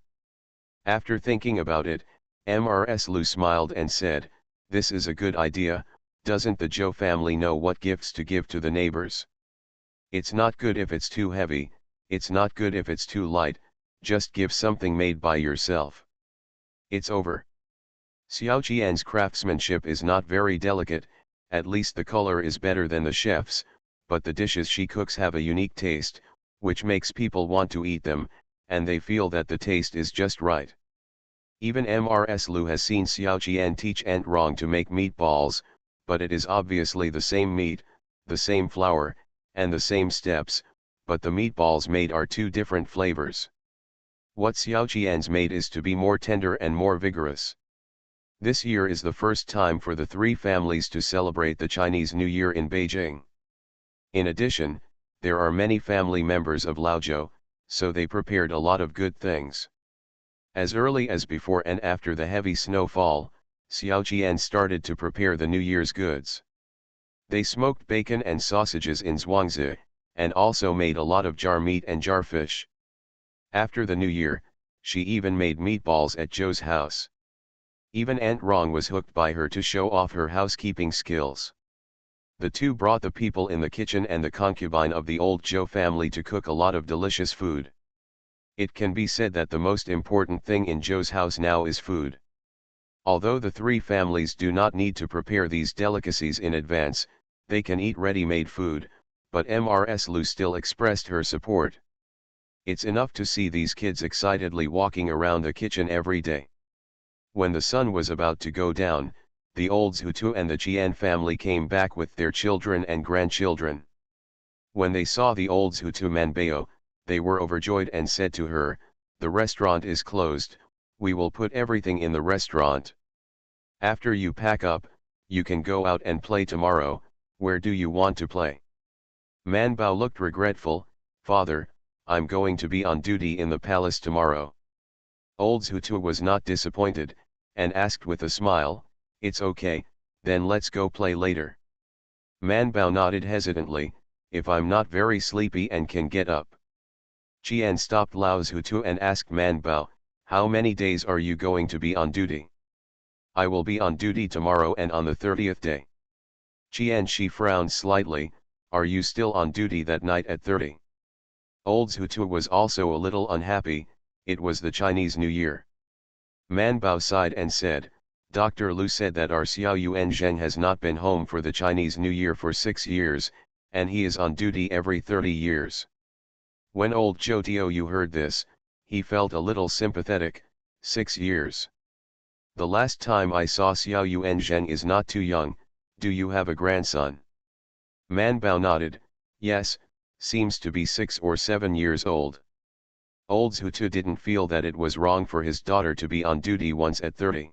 After thinking about it, Mrs. Lu smiled and said, this is a good idea, doesn't the Zhou family know what gifts to give to the neighbors? It's not good if it's too heavy, it's not good if it's too light, just give something made by yourself. It's over. Xiao Jian's craftsmanship is not very delicate, at least the color is better than the chef's, but the dishes she cooks have a unique taste, which makes people want to eat them, and they feel that the taste is just right. Even Mrs. Lu has seen Xiao Jian teach Aunt Rong to make meatballs, but it is obviously the same meat, the same flour, and the same steps, but the meatballs made are 2 different flavors. What Xiao Qian's made is to be more tender and more vigorous. This year is the first time for the three families to celebrate the Chinese New Year in Beijing. In addition, there are many family members of Laozhou, so they prepared a lot of good things. As early as before and after the heavy snowfall, Xiao Qian started to prepare the New Year's goods. They smoked bacon and sausages in Zhuangzi, and also made a lot of jar meat and jar fish. After the New Year, she even made meatballs at Zhou's house. Even Aunt Rong was hooked by her to show off her housekeeping skills. The two brought the people in the kitchen and the concubine of the old Zhou family to cook a lot of delicious food. It can be said that the most important thing in Zhou's house now is food. Although the three families do not need to prepare these delicacies in advance, they can eat ready-made food, but Ms. Lu still expressed her support. It's enough to see these kids excitedly walking around the kitchen every day. When the sun was about to go down, the old Zhutu and the Jian family came back with their children and grandchildren. When they saw the old Zhutu Manbao, they were overjoyed and said to her, "The restaurant is closed, we will put everything in the restaurant. After you pack up, you can go out and play tomorrow. Where do you want to play?" Manbao looked regretful. "Father, I'm going to be on duty in the palace tomorrow." Old Zhutu was not disappointed, and asked with a smile, "It's okay, then let's go play later." Manbao nodded hesitantly, "If I'm not very sleepy and can get up." Qian stopped Lao Zhutu and asked Manbao, "How many days are you going to be on duty?" "I will be on duty tomorrow and on the 30th day." Qian Shi frowned slightly, "Are you still on duty that night at 30? Old Zhutu was also a little unhappy. It was the Chinese New Year. Manbao sighed and said, "Dr. Lu said that our Xiao Yuan Zheng has not been home for the Chinese New Year for 6 years, and he is on duty every 30 years. When old Zhou Tiou heard this, he felt a little sympathetic. 6 years. The last time I saw Xiao Yuan Zheng is not too young. Do you have a grandson?" Manbao nodded, "Yes, seems to be 6 or 7 years old." Old Zhutu didn't feel that it was wrong for his daughter to be on duty once at 30.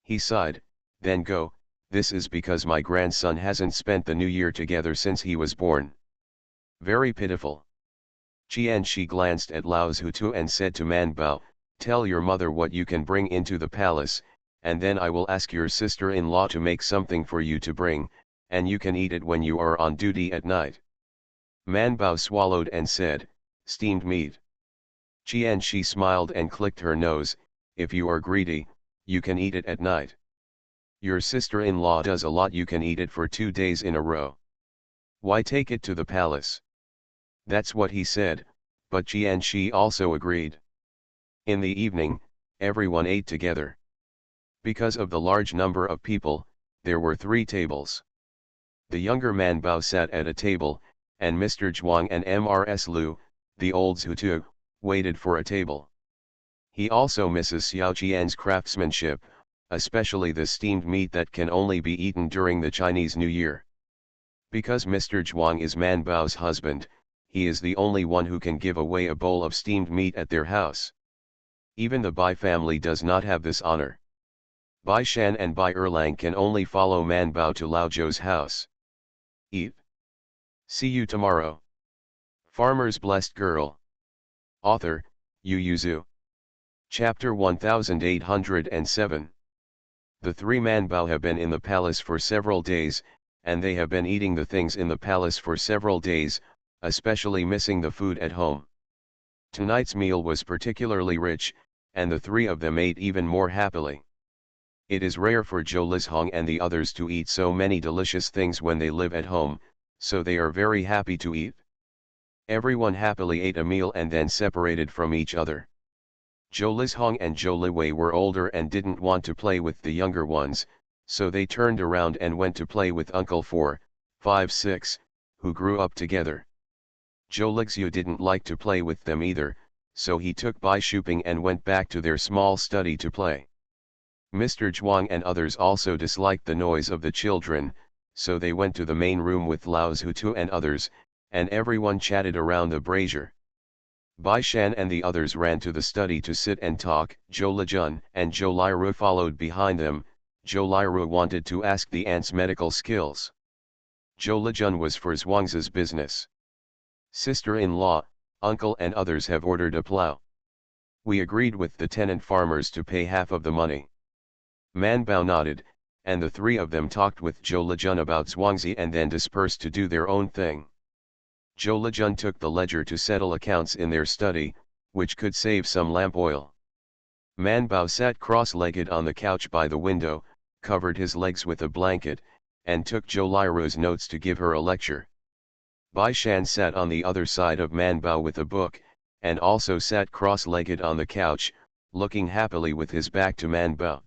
He sighed, "Then go, this is because my grandson hasn't spent the New Year together since he was born. Very pitiful." Qian Shi glanced at Lao Zhutu and said to Manbao, "Tell your mother what you can bring into the palace, and then I will ask your sister-in-law to make something for you to bring, and you can eat it when you are on duty at night." Manbao swallowed and said, "Steamed meat." Qian Shi smiled and clicked her nose, "If you are greedy, you can eat it at night. Your sister-in-law does a lot, you can eat it for 2 days in a row. Why take it to the palace?" That's what he said, but Qian Shi also agreed. In the evening, everyone ate together. Because of the large number of people, there were 3 tables. The younger Manbao sat at a table, and Mr. Zhuang and Ms. Lu, the old Zhutu, waited for a table. He also misses Xiao Qian's craftsmanship, especially the steamed meat that can only be eaten during the Chinese New Year. Because Mr. Zhuang is Manbao's husband, he is the only one who can give away a bowl of steamed meat at their house. Even the Bai family does not have this honor. Bai Shan and Bai Erlang can only follow Manbao to Laozhou's house. Eat. See you tomorrow. Farmer's Blessed Girl. Author, Yu Yuzu. Chapter 1807. The 3 Manbao have been in the palace for several days, and they have been eating the things in the palace for several days, especially missing the food at home. Tonight's meal was particularly rich, and the 3 of them ate even more happily. It is rare for Zhou Lizhong and the others to eat so many delicious things when they live at home, so they are very happy to eat. Everyone happily ate a meal and then separated from each other. Zhou Lizhong and Zhou Liwei were older and didn't want to play with the younger ones, so they turned around and went to play with Uncle 4, 5, 6, who grew up together. Zhou Lixiu didn't like to play with them either, so he took Bai Shuping and went back to their small study to play. Mr. Zhuang and others also disliked the noise of the children, so they went to the main room with Lao Zhutu and others, and everyone chatted around the brazier. Bai Shan and the others ran to the study to sit and talk. Zhou Lejun and Zhou Liru followed behind them. Zhou Liru wanted to ask the aunt's medical skills. Zhou Lejun was for Zhuangzi's business. Sister-in-law, uncle and others have ordered a plow. We agreed with the tenant farmers to pay half of the money. Man Bao nodded, and the three of them talked with Zhou Lejun about Zhuangzi and then dispersed to do their own thing. Zhou Lejun took the ledger to settle accounts in their study, which could save some lamp oil. Man Bao sat cross-legged on the couch by the window, covered his legs with a blanket, and took Zhou Liru's notes to give her a lecture. Bai Shan sat on the other side of Man Bao with a book, and also sat cross-legged on the couch, looking happily with his back to Man Bao.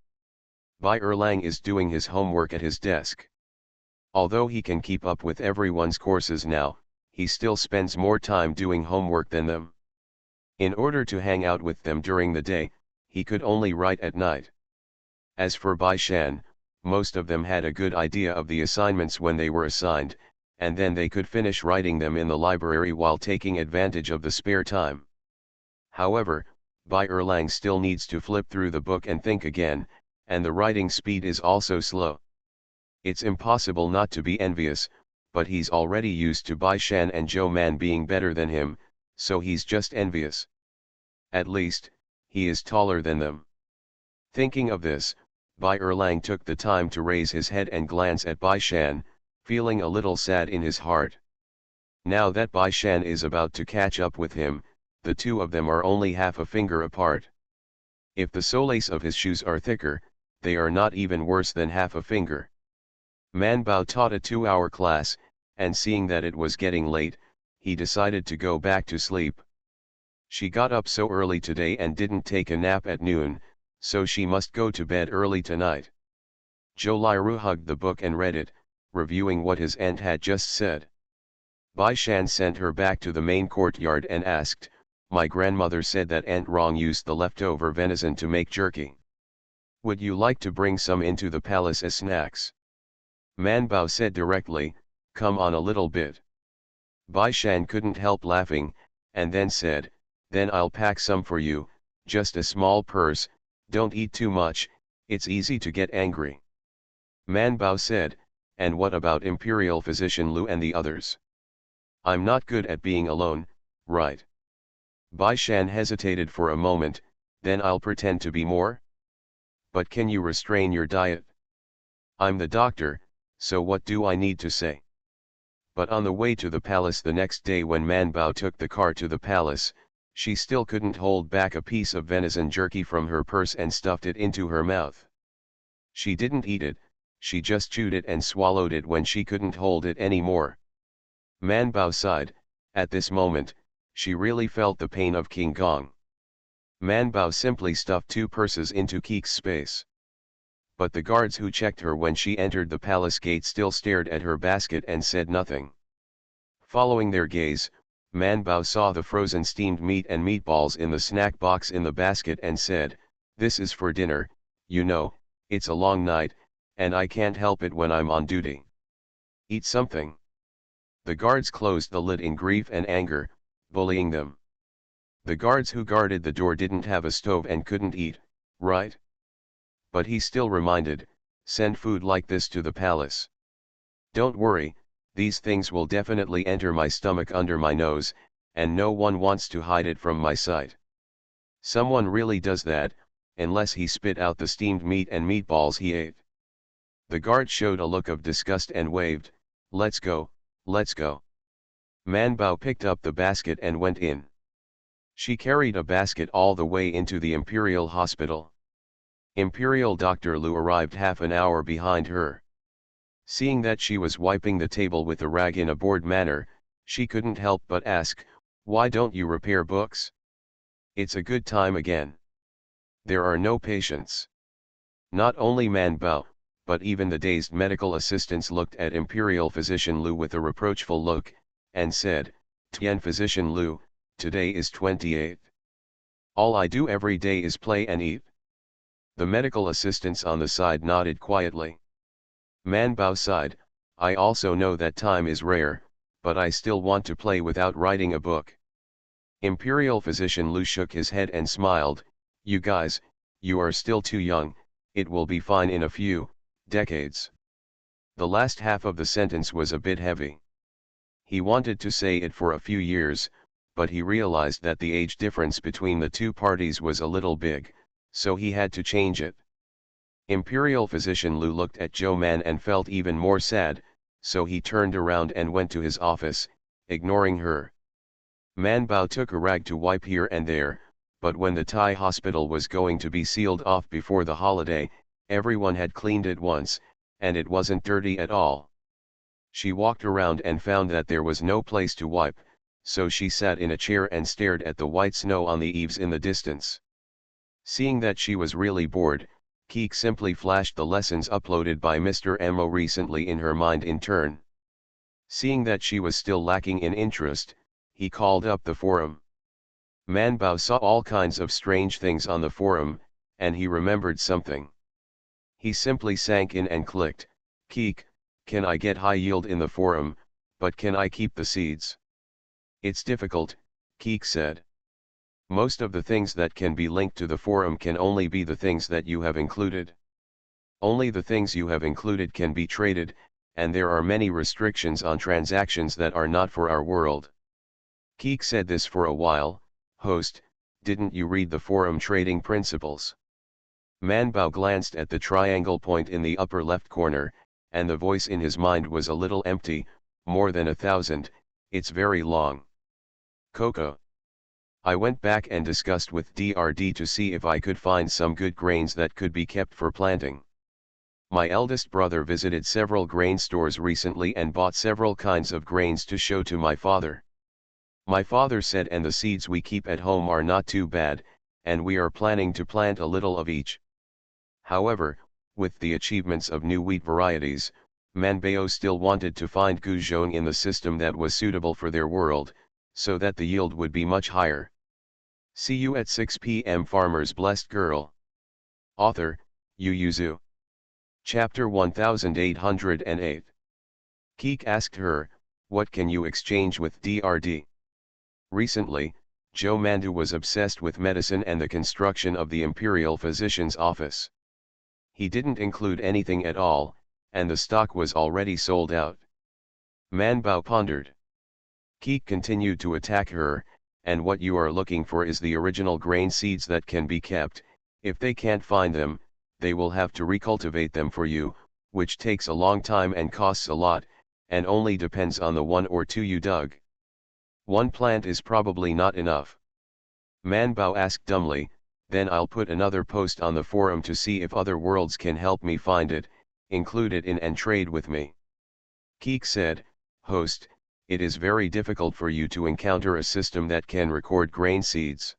Bai Erlang is doing his homework at his desk. Although he can keep up with everyone's courses now, he still spends more time doing homework than them. In order to hang out with them during the day, he could only write at night. As for Bai Shan, most of them had a good idea of the assignments when they were assigned, and then they could finish writing them in the library while taking advantage of the spare time. However, Bai Erlang still needs to flip through the book and think again, and the writing speed is also slow. It's impossible not to be envious, but he's already used to Bai Shan and Zhou Man being better than him, so he's just envious. At least, he is taller than them. Thinking of this, Bai Erlang took the time to raise his head and glance at Bai Shan, feeling a little sad in his heart. Now that Bai Shan is about to catch up with him, the two of them are only half a finger apart. If the soles of his shoes are thicker, they are not even worse than half a finger. Man Bao taught a 2-hour class, and seeing that it was getting late, he decided to go back to sleep. She got up so early today and didn't take a nap at noon, so she must go to bed early tonight. Zhou Liru hugged the book and read it, reviewing what his aunt had just said. Bai Shan sent her back to the main courtyard and asked, "My grandmother said that Aunt Rong used the leftover venison to make jerky. Would you like to bring some into the palace as snacks?" Man Bao said directly, "Come on a little bit." Bai Shan couldn't help laughing, and then said, "Then I'll pack some for you, just a small purse, don't eat too much, it's easy to get angry." Man Bao said, "And what about Imperial Physician Lu and the others? I'm not good at being alone, right?" Bai Shan hesitated for a moment, "Then I'll pretend to be more? But can you restrain your diet? I'm the doctor, so what do I need to say?" But on the way to the palace the next day when Man Bao took the car to the palace, she still couldn't hold back a piece of venison jerky from her purse and stuffed it into her mouth. She didn't eat it, she just chewed it and swallowed it when she couldn't hold it anymore. Man Bao sighed. At this moment, she really felt the pain of King Gong. Man Bao simply stuffed 2 purses into Keek's space. But the guards who checked her when she entered the palace gate still stared at her basket and said nothing. Following their gaze, Man Bao saw the frozen steamed meat and meatballs in the snack box in the basket and said, "This is for dinner, you know, it's a long night, and I can't help it when I'm on duty. Eat something." The guards closed the lid in grief and anger, bullying them. The guards who guarded the door didn't have a stove and couldn't eat, right? But he still reminded, "Send food like this to the palace. Don't worry, these things will definitely enter my stomach under my nose, and no one wants to hide it from my sight. Someone really does that, unless he spit out the steamed meat and meatballs he ate." The guard showed a look of disgust and waved, "Let's go, let's go." Man Bao picked up the basket and went in. She carried a basket all the way into the Imperial Hospital. Imperial Dr. Lu arrived half an hour behind her. Seeing that she was wiping the table with a rag in a bored manner, she couldn't help but ask, "Why don't you repair books? It's a good time again. There are no patients." Not only Man Bao, but even the dazed medical assistants looked at Imperial Physician Lu with a reproachful look, and said, "Tian Physician Lu, today is 28th. All I do every day is play and eat." The medical assistants on the side nodded quietly. Man Bao sighed, "I also know that time is rare, but I still want to play without writing a book." Imperial physician Lu shook his head and smiled, "You guys, you are still too young, it will be fine in a few decades." The last half of the sentence was a bit heavy. He wanted to say it for a few years, but he realized that the age difference between the two parties was a little big, so he had to change it. Imperial physician Lu looked at Zhou Man and felt even more sad, so he turned around and went to his office, ignoring her. Man Bao took a rag to wipe here and there, but when the Thai hospital was going to be sealed off before the holiday, everyone had cleaned it once, and it wasn't dirty at all. She walked around and found that there was no place to wipe, so she sat in a chair and stared at the white snow on the eaves in the distance. Seeing that she was really bored, Keek simply flashed the lessons uploaded by Mr. Mo recently in her mind in turn. Seeing that she was still lacking in interest, he called up the forum. Man Bao saw all kinds of strange things on the forum, and he remembered something. He simply sank in and clicked, "Keek, can I get high yield in the forum, but can I keep the seeds?" "It's difficult," Keek said. "Most of the things that can be linked to the forum can only be the things that you have included. Only the things you have included can be traded, and there are many restrictions on transactions that are not for our world." Keek said this for a while. "Host, didn't you read the forum trading principles?" Man Bao glanced at the triangle point in the upper left corner, and the voice in his mind was a little empty. "More than 1,000, it's very long." "Cocoa. I went back and discussed with DRD to see if I could find some good grains that could be kept for planting. My eldest brother visited several grain stores recently and bought several kinds of grains to show to my father. My father said, and the seeds we keep at home are not too bad, and we are planning to plant a little of each. However, with the achievements of new wheat varieties, Manbao still wanted to find Guzhong in the system that was suitable for their world, so that the yield would be much higher. See you at 6 p.m. Farmer's Blessed Girl. Author, Yu Yuzu. Chapter 1808. Keek asked her, "What can you exchange with DRD?" Recently, Zhou Mandu was obsessed with medicine and the construction of the Imperial Physician's office. He didn't include anything at all, and the stock was already sold out. Man Bao pondered. Keek continued to attack her, "And what you are looking for is the original grain seeds that can be kept. If they can't find them, they will have to recultivate them for you, which takes a long time and costs a lot, and only depends on the one or two you dug. One plant is probably not enough." Man Bao asked dumbly, "Then I'll put another post on the forum to see if other worlds can help me find it, include it in and trade with me." Keek said, "Host, it is very difficult for you to encounter a system that can record grain seeds.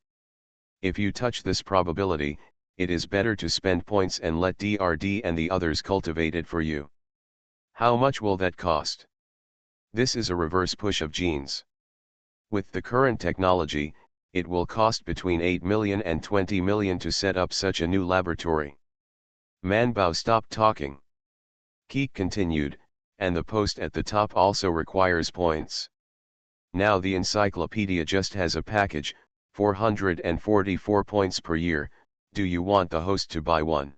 If you touch this probability, it is better to spend points and let DRD and the others cultivate it for you." "How much will that cost?" "This is a reverse push of genes. With the current technology, it will cost between 8 million and 20 million to set up such a new laboratory." Man Bao stopped talking. Keek continued, "And the post at the top also requires points. Now the encyclopedia just has a package, 444 points per year. Do you want the host to buy one?"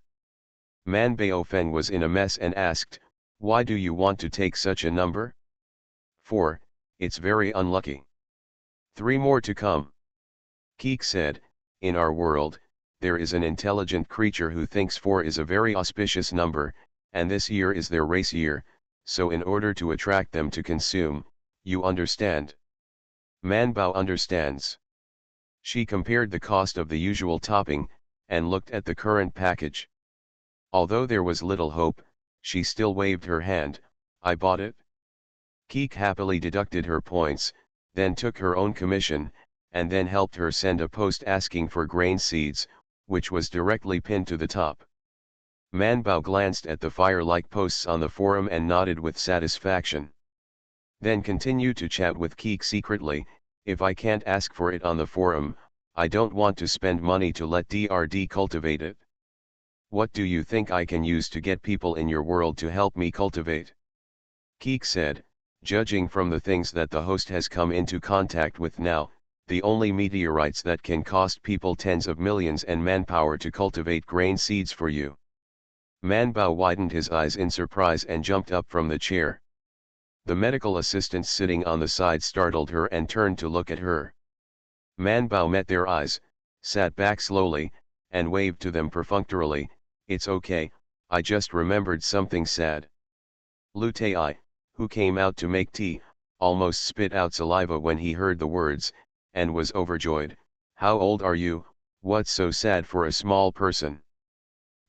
Man Bao Feng was in a mess and asked, "Why do you want to take such a number?" "4, it's very unlucky. 3 more to come." Keek said, "In our world, there is an intelligent creature who thinks 4 is a very auspicious number, and this year is their race year, so in order to attract them to consume, you understand?" Man Bao understands. She compared the cost of the usual topping, and looked at the current package. Although there was little hope, she still waved her hand, "I bought it." Keek happily deducted her points, then took her own commission, and then helped her send a post asking for grain seeds, which was directly pinned to the top. Man Bao glanced at the fire-like posts on the forum and nodded with satisfaction. Then continued to chat with Keek secretly, "If I can't ask for it on the forum, I don't want to spend money to let DRD cultivate it. What do you think I can use to get people in your world to help me cultivate?" Keek said, "Judging from the things that the host has come into contact with now, the only meteorites that can cost people tens of millions and manpower to cultivate grain seeds for you. Manbao widened his eyes in surprise and jumped up from the chair. The medical assistant sitting on the side startled her and turned to look at her. Manbao met their eyes, sat back slowly, and waved to them perfunctorily. "It's okay, I just remembered something sad." Lu Tai, who came out to make tea, almost spit out saliva when he heard the words, and was overjoyed. "How old are you? What's so sad for a small person?"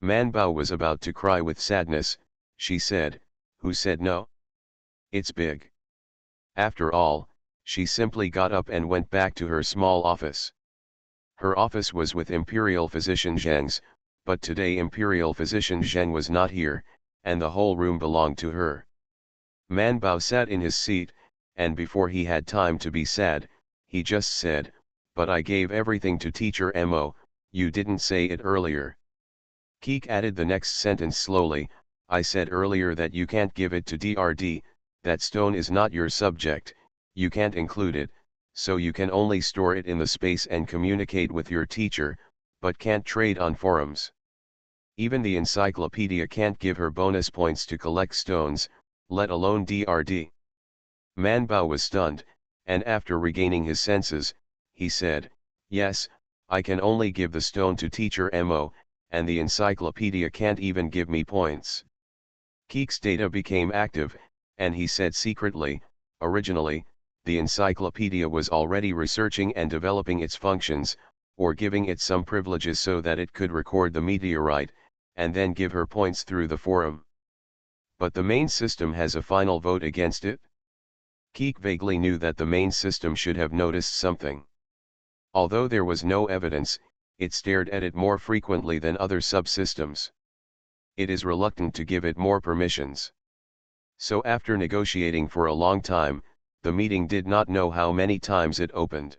Manbao was about to cry with sadness. She said, "Who said no? It's big." After all, she simply got up and went back to her small office. Her office was with Imperial Physician Zheng's, but today Imperial Physician Zheng was not here, and the whole room belonged to her. Manbao sat in his seat, and before he had time to be sad, he just said, "But I gave everything to Teacher Mo, you didn't say it earlier." Keek added the next sentence slowly, "I said earlier that you can't give it to DRD, that stone is not your subject, you can't include it, so you can only store it in the space and communicate with your teacher, but can't trade on forums. Even the encyclopedia can't give her bonus points to collect stones, let alone DRD." Manbao was stunned, and after regaining his senses, he said, "Yes, I can only give the stone to Teacher Mo, and the encyclopedia can't even give me points." Keek's data became active, and he said secretly, "Originally, the encyclopedia was already researching and developing its functions, or giving it some privileges so that it could record the meteorite, and then give her points through the forum. But the main system has a final vote against it." Keek vaguely knew that the main system should have noticed something. Although there was no evidence, it stared at it more frequently than other subsystems. It is reluctant to give it more permissions. So after negotiating for a long time, the meeting did not know how many times it opened.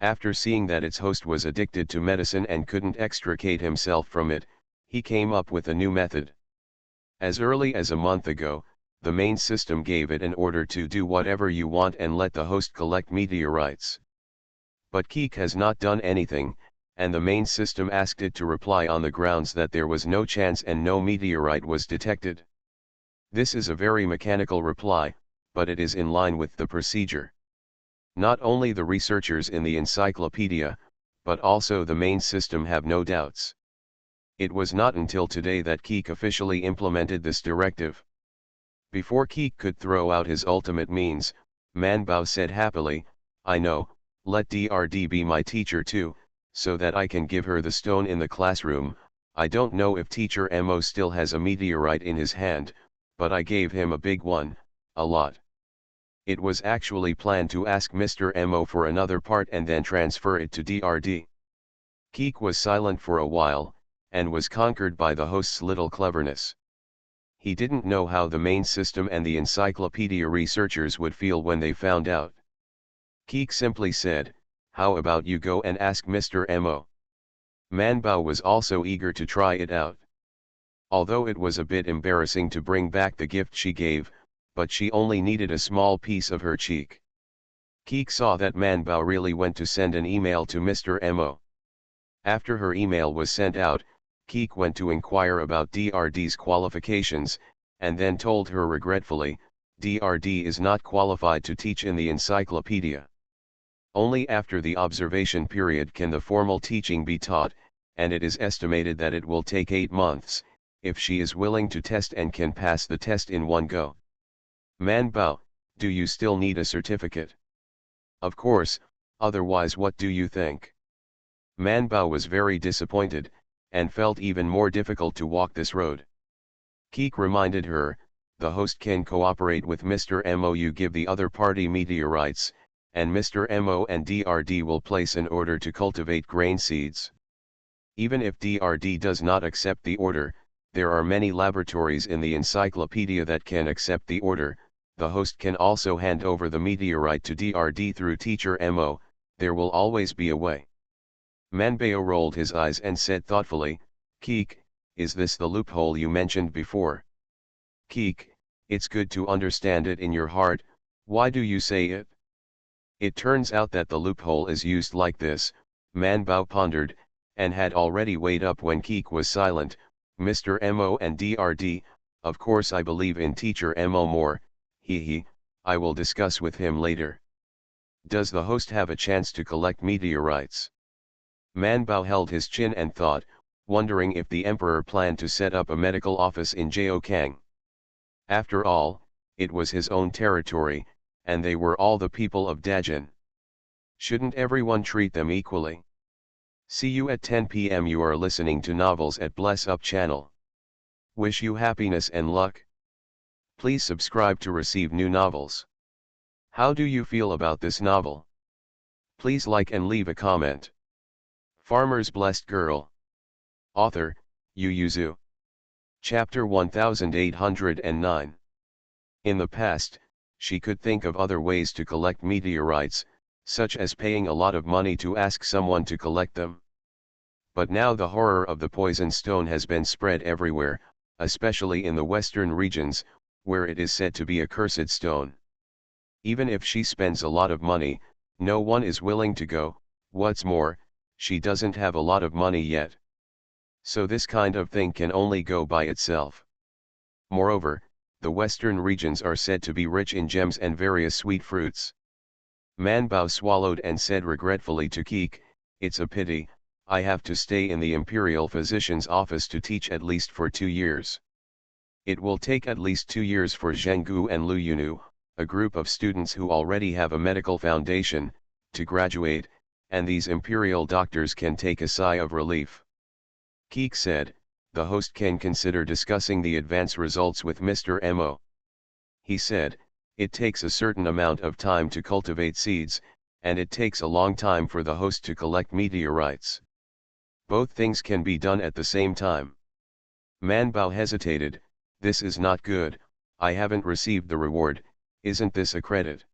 After seeing that its host was addicted to medicine and couldn't extricate himself from it, he came up with a new method. As early as a month ago, the main system gave it an order to do whatever you want and let the host collect meteorites. But Keek has not done anything, and the main system asked it to reply on the grounds that there was no chance and no meteorite was detected. This is a very mechanical reply, but it is in line with the procedure. Not only the researchers in the encyclopedia, but also the main system have no doubts. It was not until today that Keek officially implemented this directive. Before Keek could throw out his ultimate means, Manbao said happily, "I know, let DRD be my teacher too, so that I can give her the stone in the classroom. I don't know if Teacher Mo still has a meteorite in his hand, but I gave him a big one, a lot." It was actually planned to ask Mr. Mo for another part and then transfer it to DRD. Keek was silent for a while, and was conquered by the host's little cleverness. He didn't know how the main system and the encyclopedia researchers would feel when they found out. Keek simply said, "How about you go and ask Mr. Mo?" Manbao was also eager to try it out. Although it was a bit embarrassing to bring back the gift she gave, but she only needed a small piece of her cheek. Keek saw that Manbao really went to send an email to Mr. Mo. After her email was sent out, Keek went to inquire about DRD's qualifications, and then told her regretfully, "DRD is not qualified to teach in the encyclopedia. Only after the observation period can the formal teaching be taught, and it is estimated that it will take 8 months, if she is willing to test and can pass the test in one go." "Manbao, do you still need a certificate?" "Of course, otherwise what do you think?" Manbao was very disappointed, and felt even more difficult to walk this road. Keek reminded her, "The host can cooperate with Mr. Mo. You give the other party meteorites, and Mr. Mo and DRD will place an order to cultivate grain seeds. Even if DRD does not accept the order, there are many laboratories in the encyclopedia that can accept the order. The host can also hand over the meteorite to DRD through Teacher Mo, there will always be a way." Manbao rolled his eyes and said thoughtfully, "Keek, is this the loophole you mentioned before?" "Keek, it's good to understand it in your heart, why do you say it?" It turns out that the loophole is used like this. Man Bao pondered, and had already weighed up when Keek was silent. Mr. Mo and Drd, of course I believe in teacher Mo more, he, I will discuss with him later. Does the host have a chance to collect meteorites? Man Bao held his chin and thought, wondering if the emperor planned to set up a medical office in Jiaokang. After all, it was his own territory, and they were all the people of Dajin. Shouldn't everyone treat them equally? See you at 10 p.m. You are listening to Novels at Bless Up channel. Wish you happiness and luck. Please subscribe to receive new novels. How do you feel about this novel? Please like and leave a comment. Farmer's Blessed Girl. Author, Yu Yuzu. Chapter 1809. In the past, she could think of other ways to collect meteorites, such as paying a lot of money to ask someone to collect them. But now the horror of the poison stone has been spread everywhere, especially in the western regions, where it is said to be a cursed stone. Even if she spends a lot of money, no one is willing to go. What's more, she doesn't have a lot of money yet. So this kind of thing can only go by itself. Moreover, the western regions are said to be rich in gems and various sweet fruits. Man Bao swallowed and said regretfully to Keek, "It's a pity, I have to stay in the imperial physician's office to teach at least for 2 years. It will take at least 2 years for Zhenggu and Lu Yunu, a group of students who already have a medical foundation, to graduate, and these imperial doctors can take a sigh of relief." Keek said, "The host can consider discussing the advance results with Mr. Mo. He said, it takes a certain amount of time to cultivate seeds, and it takes a long time for the host to collect meteorites. Both things can be done at the same time." Man Bao hesitated. "This is not good, I haven't received the reward, isn't this a credit?"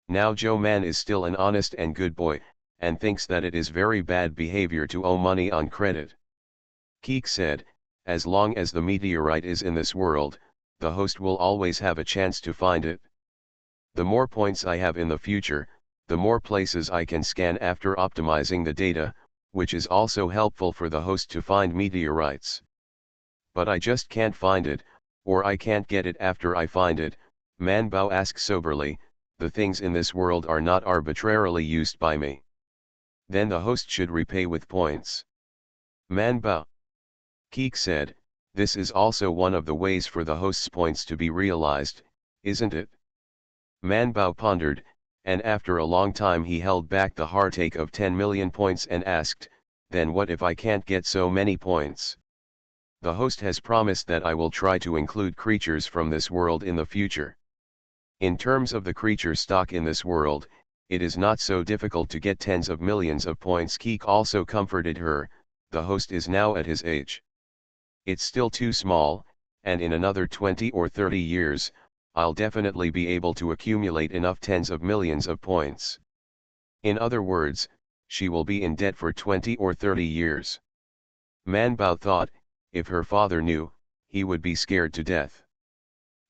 Now Joe Man is still an honest and good boy, and thinks that it is very bad behavior to owe money on credit. Keek said, "As long as the meteorite is in this world, the host will always have a chance to find it. The more points I have in the future, the more places I can scan after optimizing the data, which is also helpful for the host to find meteorites. But I just can't find it, or I can't get it after I find it." Man Bao asked soberly, "The things in this world are not arbitrarily used by me. Then the host should repay with points." Man Bao. Keek said, "This is also one of the ways for the host's points to be realized, isn't it?" Man Bao pondered, and after a long time he held back the heartache of 10 million points and asked, "Then what if I can't get so many points?" "The host has promised that I will try to include creatures from this world in the future. In terms of the creature stock in this world, it is not so difficult to get tens of millions of points." Keek also comforted her, "The host is now at his age. It's still too small, and in another 20 or 30 years, I'll definitely be able to accumulate enough tens of millions of points. In other words, she will be in debt for 20 or 30 years. Man Bao thought, if her father knew, he would be scared to death.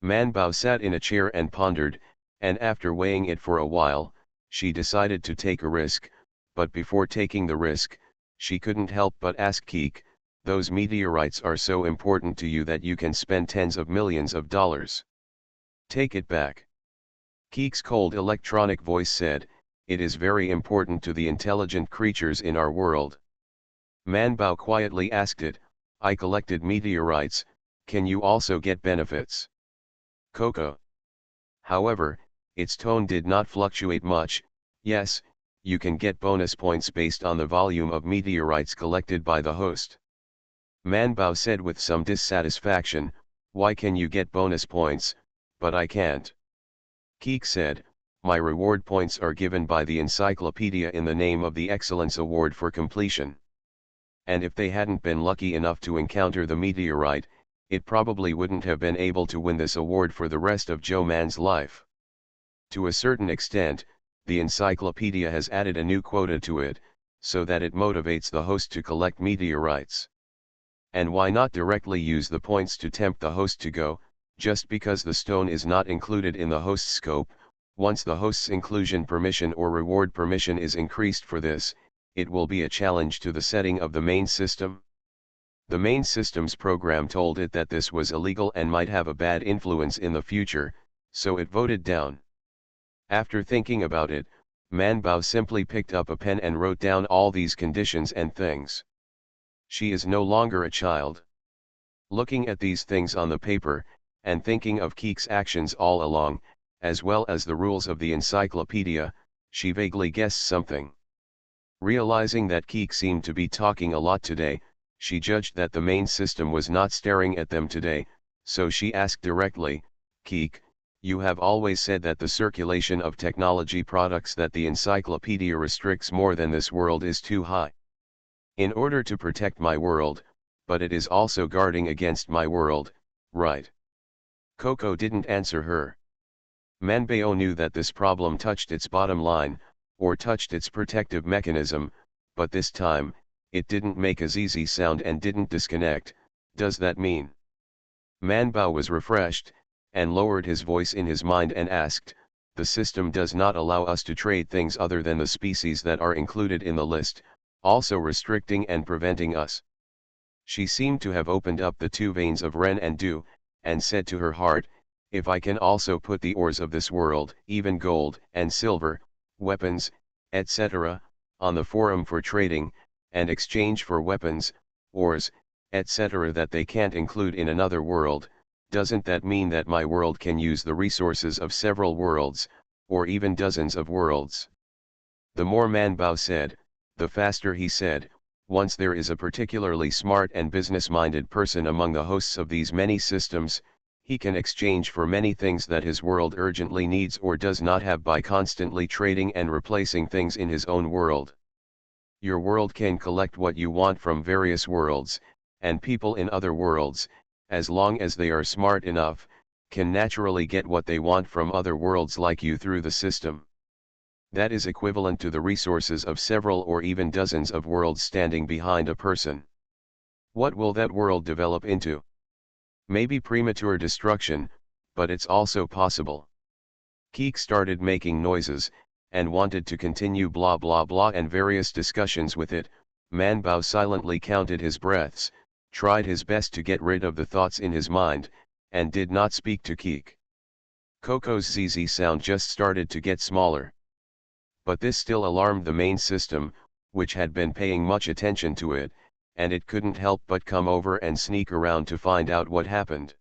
Man Bao sat in a chair and pondered, and after weighing it for a while, she decided to take a risk, but before taking the risk, she couldn't help but ask Keek, "Those meteorites are so important to you that you can spend tens of millions of dollars? Take it back." Keek's cold electronic voice said, "It is very important to the intelligent creatures in our world." Man Bao quietly asked it, "I collected meteorites, can you also get benefits?" Coco. However, its tone did not fluctuate much. "Yes, you can get bonus points based on the volume of meteorites collected by the host." Man Bao said with some dissatisfaction, "Why can you get bonus points, but I can't?" Keek said, "My reward points are given by the encyclopedia in the name of the Excellence Award for completion. And if they hadn't been lucky enough to encounter the meteorite, it probably wouldn't have been able to win this award for the rest of Joe Man's life. To a certain extent, the encyclopedia has added a new quota to it, so that it motivates the host to collect meteorites. And why not directly use the points to tempt the host to go, just because the stone is not included in the host's scope, Once the host's inclusion permission or reward permission is increased for this, it will be a challenge to the setting of the main system. The main system's program told it that this was illegal and might have a bad influence in the future, so it voted down. After thinking about it, Man Bao simply picked up a pen and wrote down all these conditions and things. She is no longer a child. Looking at these things on the paper, and thinking of Keek's actions all along, as well as the rules of the encyclopedia, she vaguely guessed something. Realizing that Keek seemed to be talking a lot today, she judged that the main system was not staring at them today, so she asked directly, "Keek, you have always said that the circulation of technology products that the encyclopedia restricts more than this world is too high. In order to protect my world, but it is also guarding against my world, right?" Coco didn't answer her. Manbao knew that this problem touched its bottom line, or touched its protective mechanism, but this time, it didn't make a ZZ sound and didn't disconnect. Does that mean? Manbao was refreshed, and lowered his voice in his mind and asked, "The system does not allow us to trade things other than the species that are included in the list, also restricting and preventing us." She seemed to have opened up the two veins of Ren and Du, and said to her heart, "If I can also put the ores of this world, even gold and silver, weapons, etc., on the forum for trading, and exchange for weapons, ores, etc. that they can't include in another world, doesn't that mean that my world can use the resources of several worlds, or even dozens of worlds?" The more Manbao said, the faster he said, "Once there is a particularly smart and business-minded person among the hosts of these many systems, he can exchange for many things that his world urgently needs or does not have by constantly trading and replacing things in his own world. Your world can collect what you want from various worlds, and people in other worlds, as long as they are smart enough, can naturally get what they want from other worlds like you through the system. That is equivalent to the resources of several or even dozens of worlds standing behind a person. What will that world develop into? Maybe premature destruction, but it's also possible." Keek started making noises, and wanted to continue blah blah blah and various discussions with it. Manbao silently counted his breaths, tried his best to get rid of the thoughts in his mind, and did not speak to Keek. Coco's ZZ sound just started to get smaller. But this still alarmed the main system, which had been paying much attention to it, and it couldn't help but come over and sneak around to find out what happened.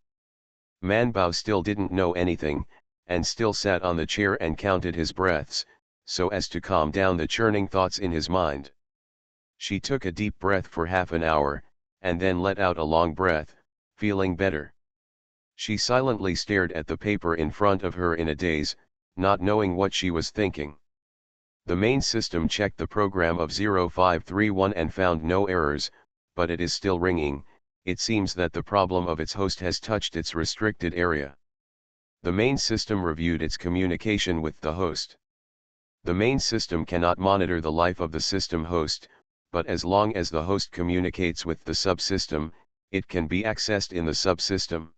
Manbao still didn't know anything, and still sat on the chair and counted his breaths, so as to calm down the churning thoughts in his mind. She took a deep breath for half an hour, and then let out a long breath, feeling better. She silently stared at the paper in front of her in a daze, not knowing what she was thinking. The main system checked the program of 0531 and found no errors, but it is still ringing. It seems that the problem of its host has touched its restricted area. The main system reviewed its communication with the host. The main system cannot monitor the life of the system host, but as long as the host communicates with the subsystem, it can be accessed in the subsystem.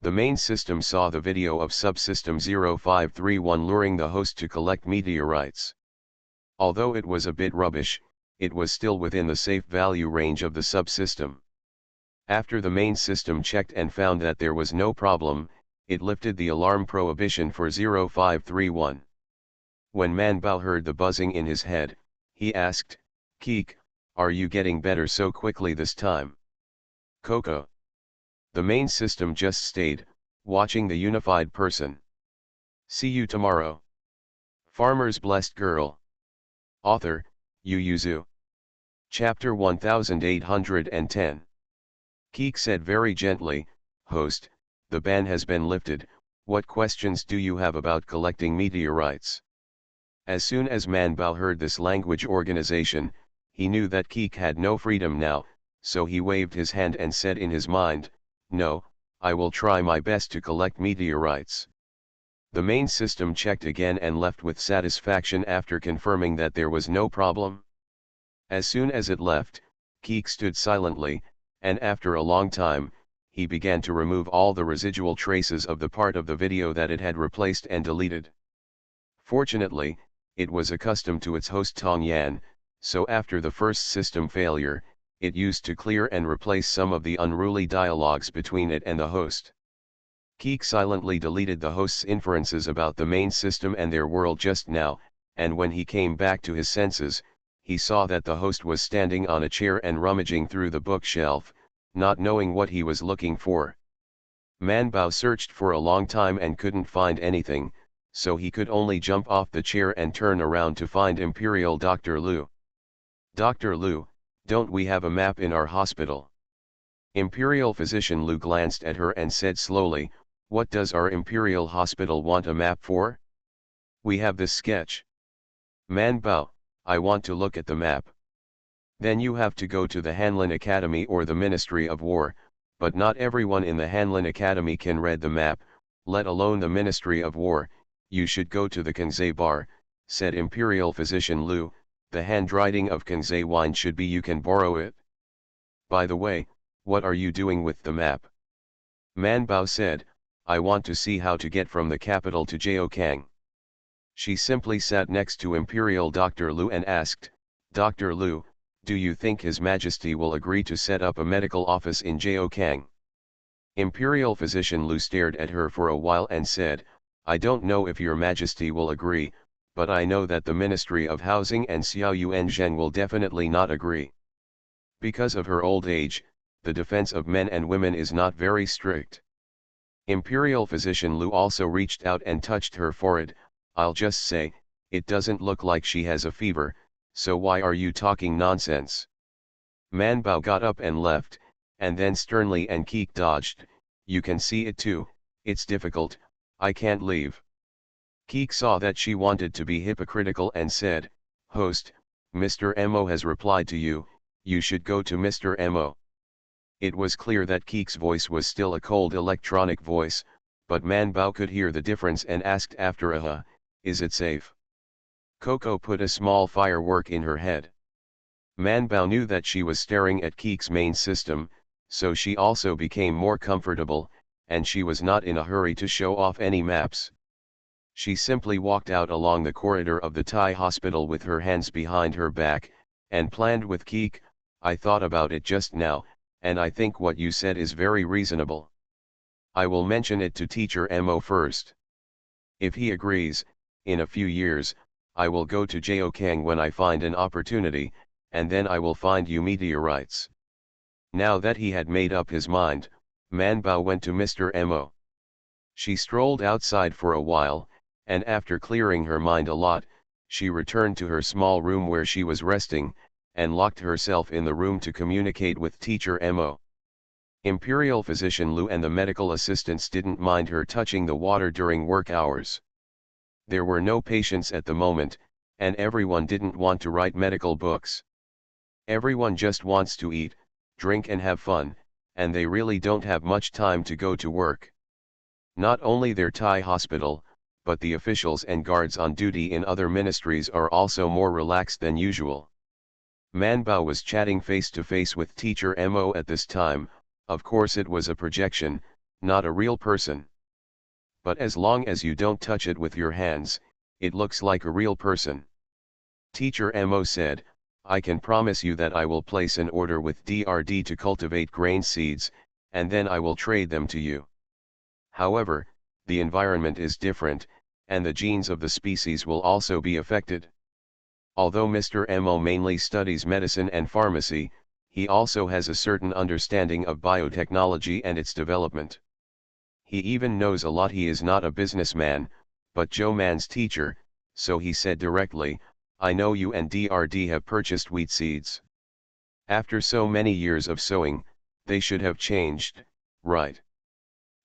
The main system saw the video of subsystem 0531 luring the host to collect meteorites. Although it was a bit rubbish, it was still within the safe value range of the subsystem. After the main system checked and found that there was no problem, it lifted the alarm prohibition for 0531. When Manbao heard the buzzing in his head, he asked, "Keek, are you getting better so quickly this time?" "Coco." The main system just stayed, watching the unified person. "See you tomorrow." Farmer's Blessed Girl. Author, Yu Yuzu. Chapter 1810. Keek said very gently, "Host, the ban has been lifted. What questions do you have about collecting meteorites?" As soon as Manbao heard this language organization, he knew that Keek had no freedom now, so he waved his hand and said in his mind, "No, I will try my best to collect meteorites." The main system checked again and left with satisfaction after confirming that there was no problem. As soon as it left, Keek stood silently, and after a long time, he began to remove all the residual traces of the part of the video that it had replaced and deleted. Fortunately, it was accustomed to its host Tong Yan, so after the first system failure, it used to clear and replace some of the unruly dialogues between it and the host. Keek silently deleted the host's inferences about the main system and their world just now, and when he came back to his senses, he saw that the host was standing on a chair and rummaging through the bookshelf, not knowing what he was looking for. Man Bao searched for a long time and couldn't find anything, so he could only jump off the chair and turn around to find Imperial Dr. Liu. "Dr. Liu, don't we have a map in our hospital?" Imperial Physician Liu glanced at her and said slowly, "What does our Imperial Hospital want a map for?" "We have this sketch." "Man Bao, I want to look at the map." "Then you have to go to the Hanlin Academy or the Ministry of War, but not everyone in the Hanlin Academy can read the map, let alone the Ministry of War. You should go to the Kangzai bar," said Imperial Physician Liu. "The handwriting of Kangzai wine should be you can borrow it." "By the way, what are you doing with the map?" Man Bao said, "I want to see how to get from the capital to Jiaokang." She simply sat next to Imperial Dr. Liu and asked, "Dr. Liu, do you think His Majesty will agree to set up a medical office in Jiaokang?" Imperial Physician Liu stared at her for a while and said, "I don't know if Your Majesty will agree, but I know that the Ministry of Housing and Xiao Yuanzhen will definitely not agree. Because of her old age, the defense of men and women is not very strict." Imperial Physician Liu also reached out and touched her forehead. "I'll just say, it doesn't look like she has a fever, so why are you talking nonsense?" Man Bao got up and left, and then sternly and Keek dodged, "You can see it too, it's difficult, I can't leave." Keek saw that she wanted to be hypocritical and said, "Host, Mr. Mo has replied to you, you should go to Mr. Mo." It was clear that Keek's voice was still a cold electronic voice, but Man Bao could hear the difference and asked after "Is it safe?" Coco put a small firework in her head. Man Bao knew that she was staring at Keek's main system, so she also became more comfortable, and she was not in a hurry to show off any maps. She simply walked out along the corridor of the Thai hospital with her hands behind her back, and planned with Keek, "I thought about it just now, and I think what you said is very reasonable. I will mention it to Teacher Mo first. If he agrees, in a few years, I will go to Jiaokang when I find an opportunity, and then I will find you meteorites." Now that he had made up his mind, Man Bao went to Mr. Mo. She strolled outside for a while, and after clearing her mind a lot, she returned to her small room where she was resting, and locked herself in the room to communicate with Teacher Mo. Imperial Physician Liu and the medical assistants didn't mind her touching the water during work hours. There were no patients at the moment, and everyone didn't want to write medical books. Everyone just wants to eat, drink and have fun, and they really don't have much time to go to work. Not only their Thai hospital, but the officials and guards on duty in other ministries are also more relaxed than usual. Man Bao was chatting face to face with Teacher Mo at this time. Of course it was a projection, not a real person. But as long as you don't touch it with your hands, it looks like a real person. Teacher Mo said, "I can promise you that I will place an order with DRD to cultivate grain seeds, and then I will trade them to you. However, the environment is different, and the genes of the species will also be affected." Although Mr. Mo mainly studies medicine and pharmacy, he also has a certain understanding of biotechnology and its development. He even knows a lot. He is not a businessman, but Joe Man's teacher, so he said directly, "I know you and DRD have purchased wheat seeds. After so many years of sowing, they should have changed, right?"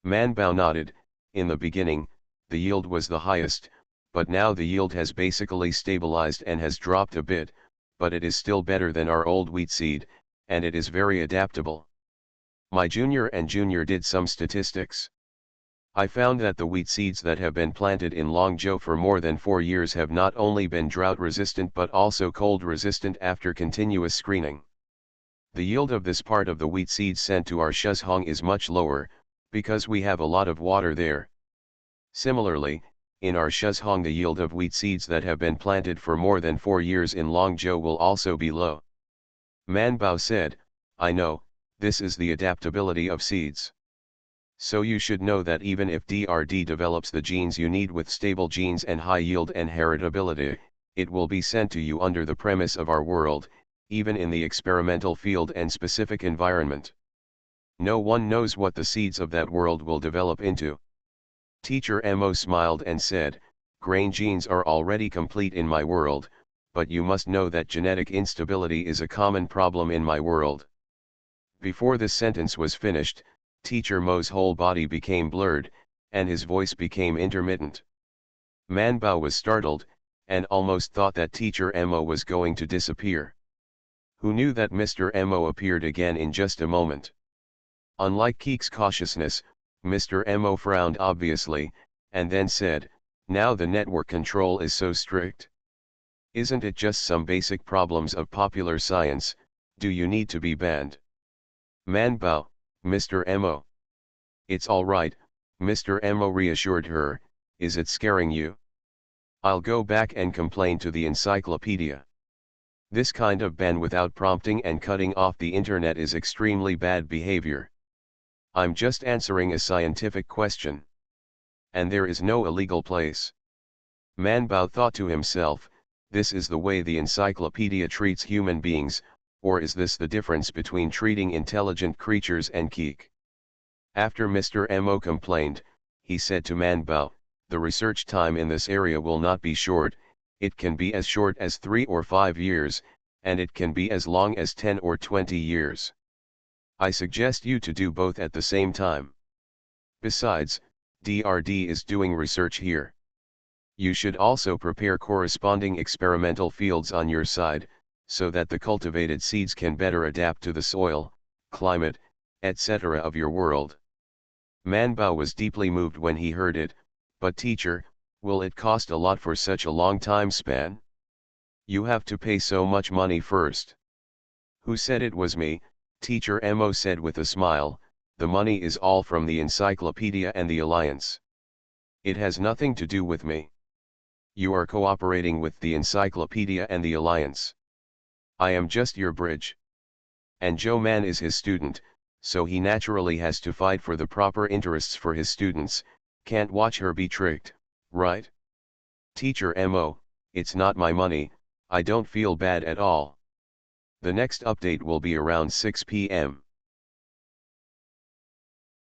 Man Bao nodded. "In the beginning, the yield was the highest, but now the yield has basically stabilized and has dropped a bit, but it is still better than our old wheat seed, and it is very adaptable. My junior and junior did some statistics. I found that the wheat seeds that have been planted in Longzhou for more than 4 years have not only been drought resistant but also cold resistant after continuous screening. The yield of this part of the wheat seeds sent to our Shuzhong is much lower, because we have a lot of water there. Similarly, in our Shuzhong the yield of wheat seeds that have been planted for more than 4 years in Longzhou will also be low. Man Bao said, I know, this is the adaptability of seeds. So you should know that even if DRD develops the genes you need with stable genes and high yield and heritability, it will be sent to you under the premise of our world, even in the experimental field and specific environment. No one knows what the seeds of that world will develop into. Teacher Mo smiled and said, grain genes are already complete in my world, but you must know that genetic instability is a common problem in my world. Before this sentence was finished, Teacher Mo's whole body became blurred, and his voice became intermittent. Man Bao was startled, and almost thought that Teacher Mo was going to disappear. Who knew that Mr. Mo appeared again in just a moment? Unlike Keek's cautiousness, Mr. Mo frowned obviously, and then said, now the network control is so strict. Isn't it just some basic problems of popular science, do you need to be banned? Man Bao, Mr. Mo. It's all right, Mr. Mo reassured her, is it scaring you? I'll go back and complain to the encyclopedia. This kind of ban without prompting and cutting off the internet is extremely bad behavior. I'm just answering a scientific question. And there is no illegal place. Man Bao thought to himself, this is the way the encyclopedia treats human beings, or is this the difference between treating intelligent creatures and Keek? After Mr. Mo complained, he said to Man Bao, the research time in this area will not be short, it can be as short as 3 or 5 years, and it can be as long as 10 or 20 years. I suggest you to do both at the same time. Besides, DRD is doing research here. You should also prepare corresponding experimental fields on your side, so that the cultivated seeds can better adapt to the soil, climate, etc. of your world. Man Bao was deeply moved when he heard it, but teacher, will it cost a lot for such a long time span? You have to pay so much money first. Who said it was me? Teacher Mo said with a smile, the money is all from the encyclopedia and the alliance. It has nothing to do with me. You are cooperating with the encyclopedia and the alliance. I am just your bridge. And Joe Man is his student, so he naturally has to fight for the proper interests for his students, can't watch her be tricked, right? Teacher Mo, it's not my money, I don't feel bad at all. The next update will be around 6 p.m.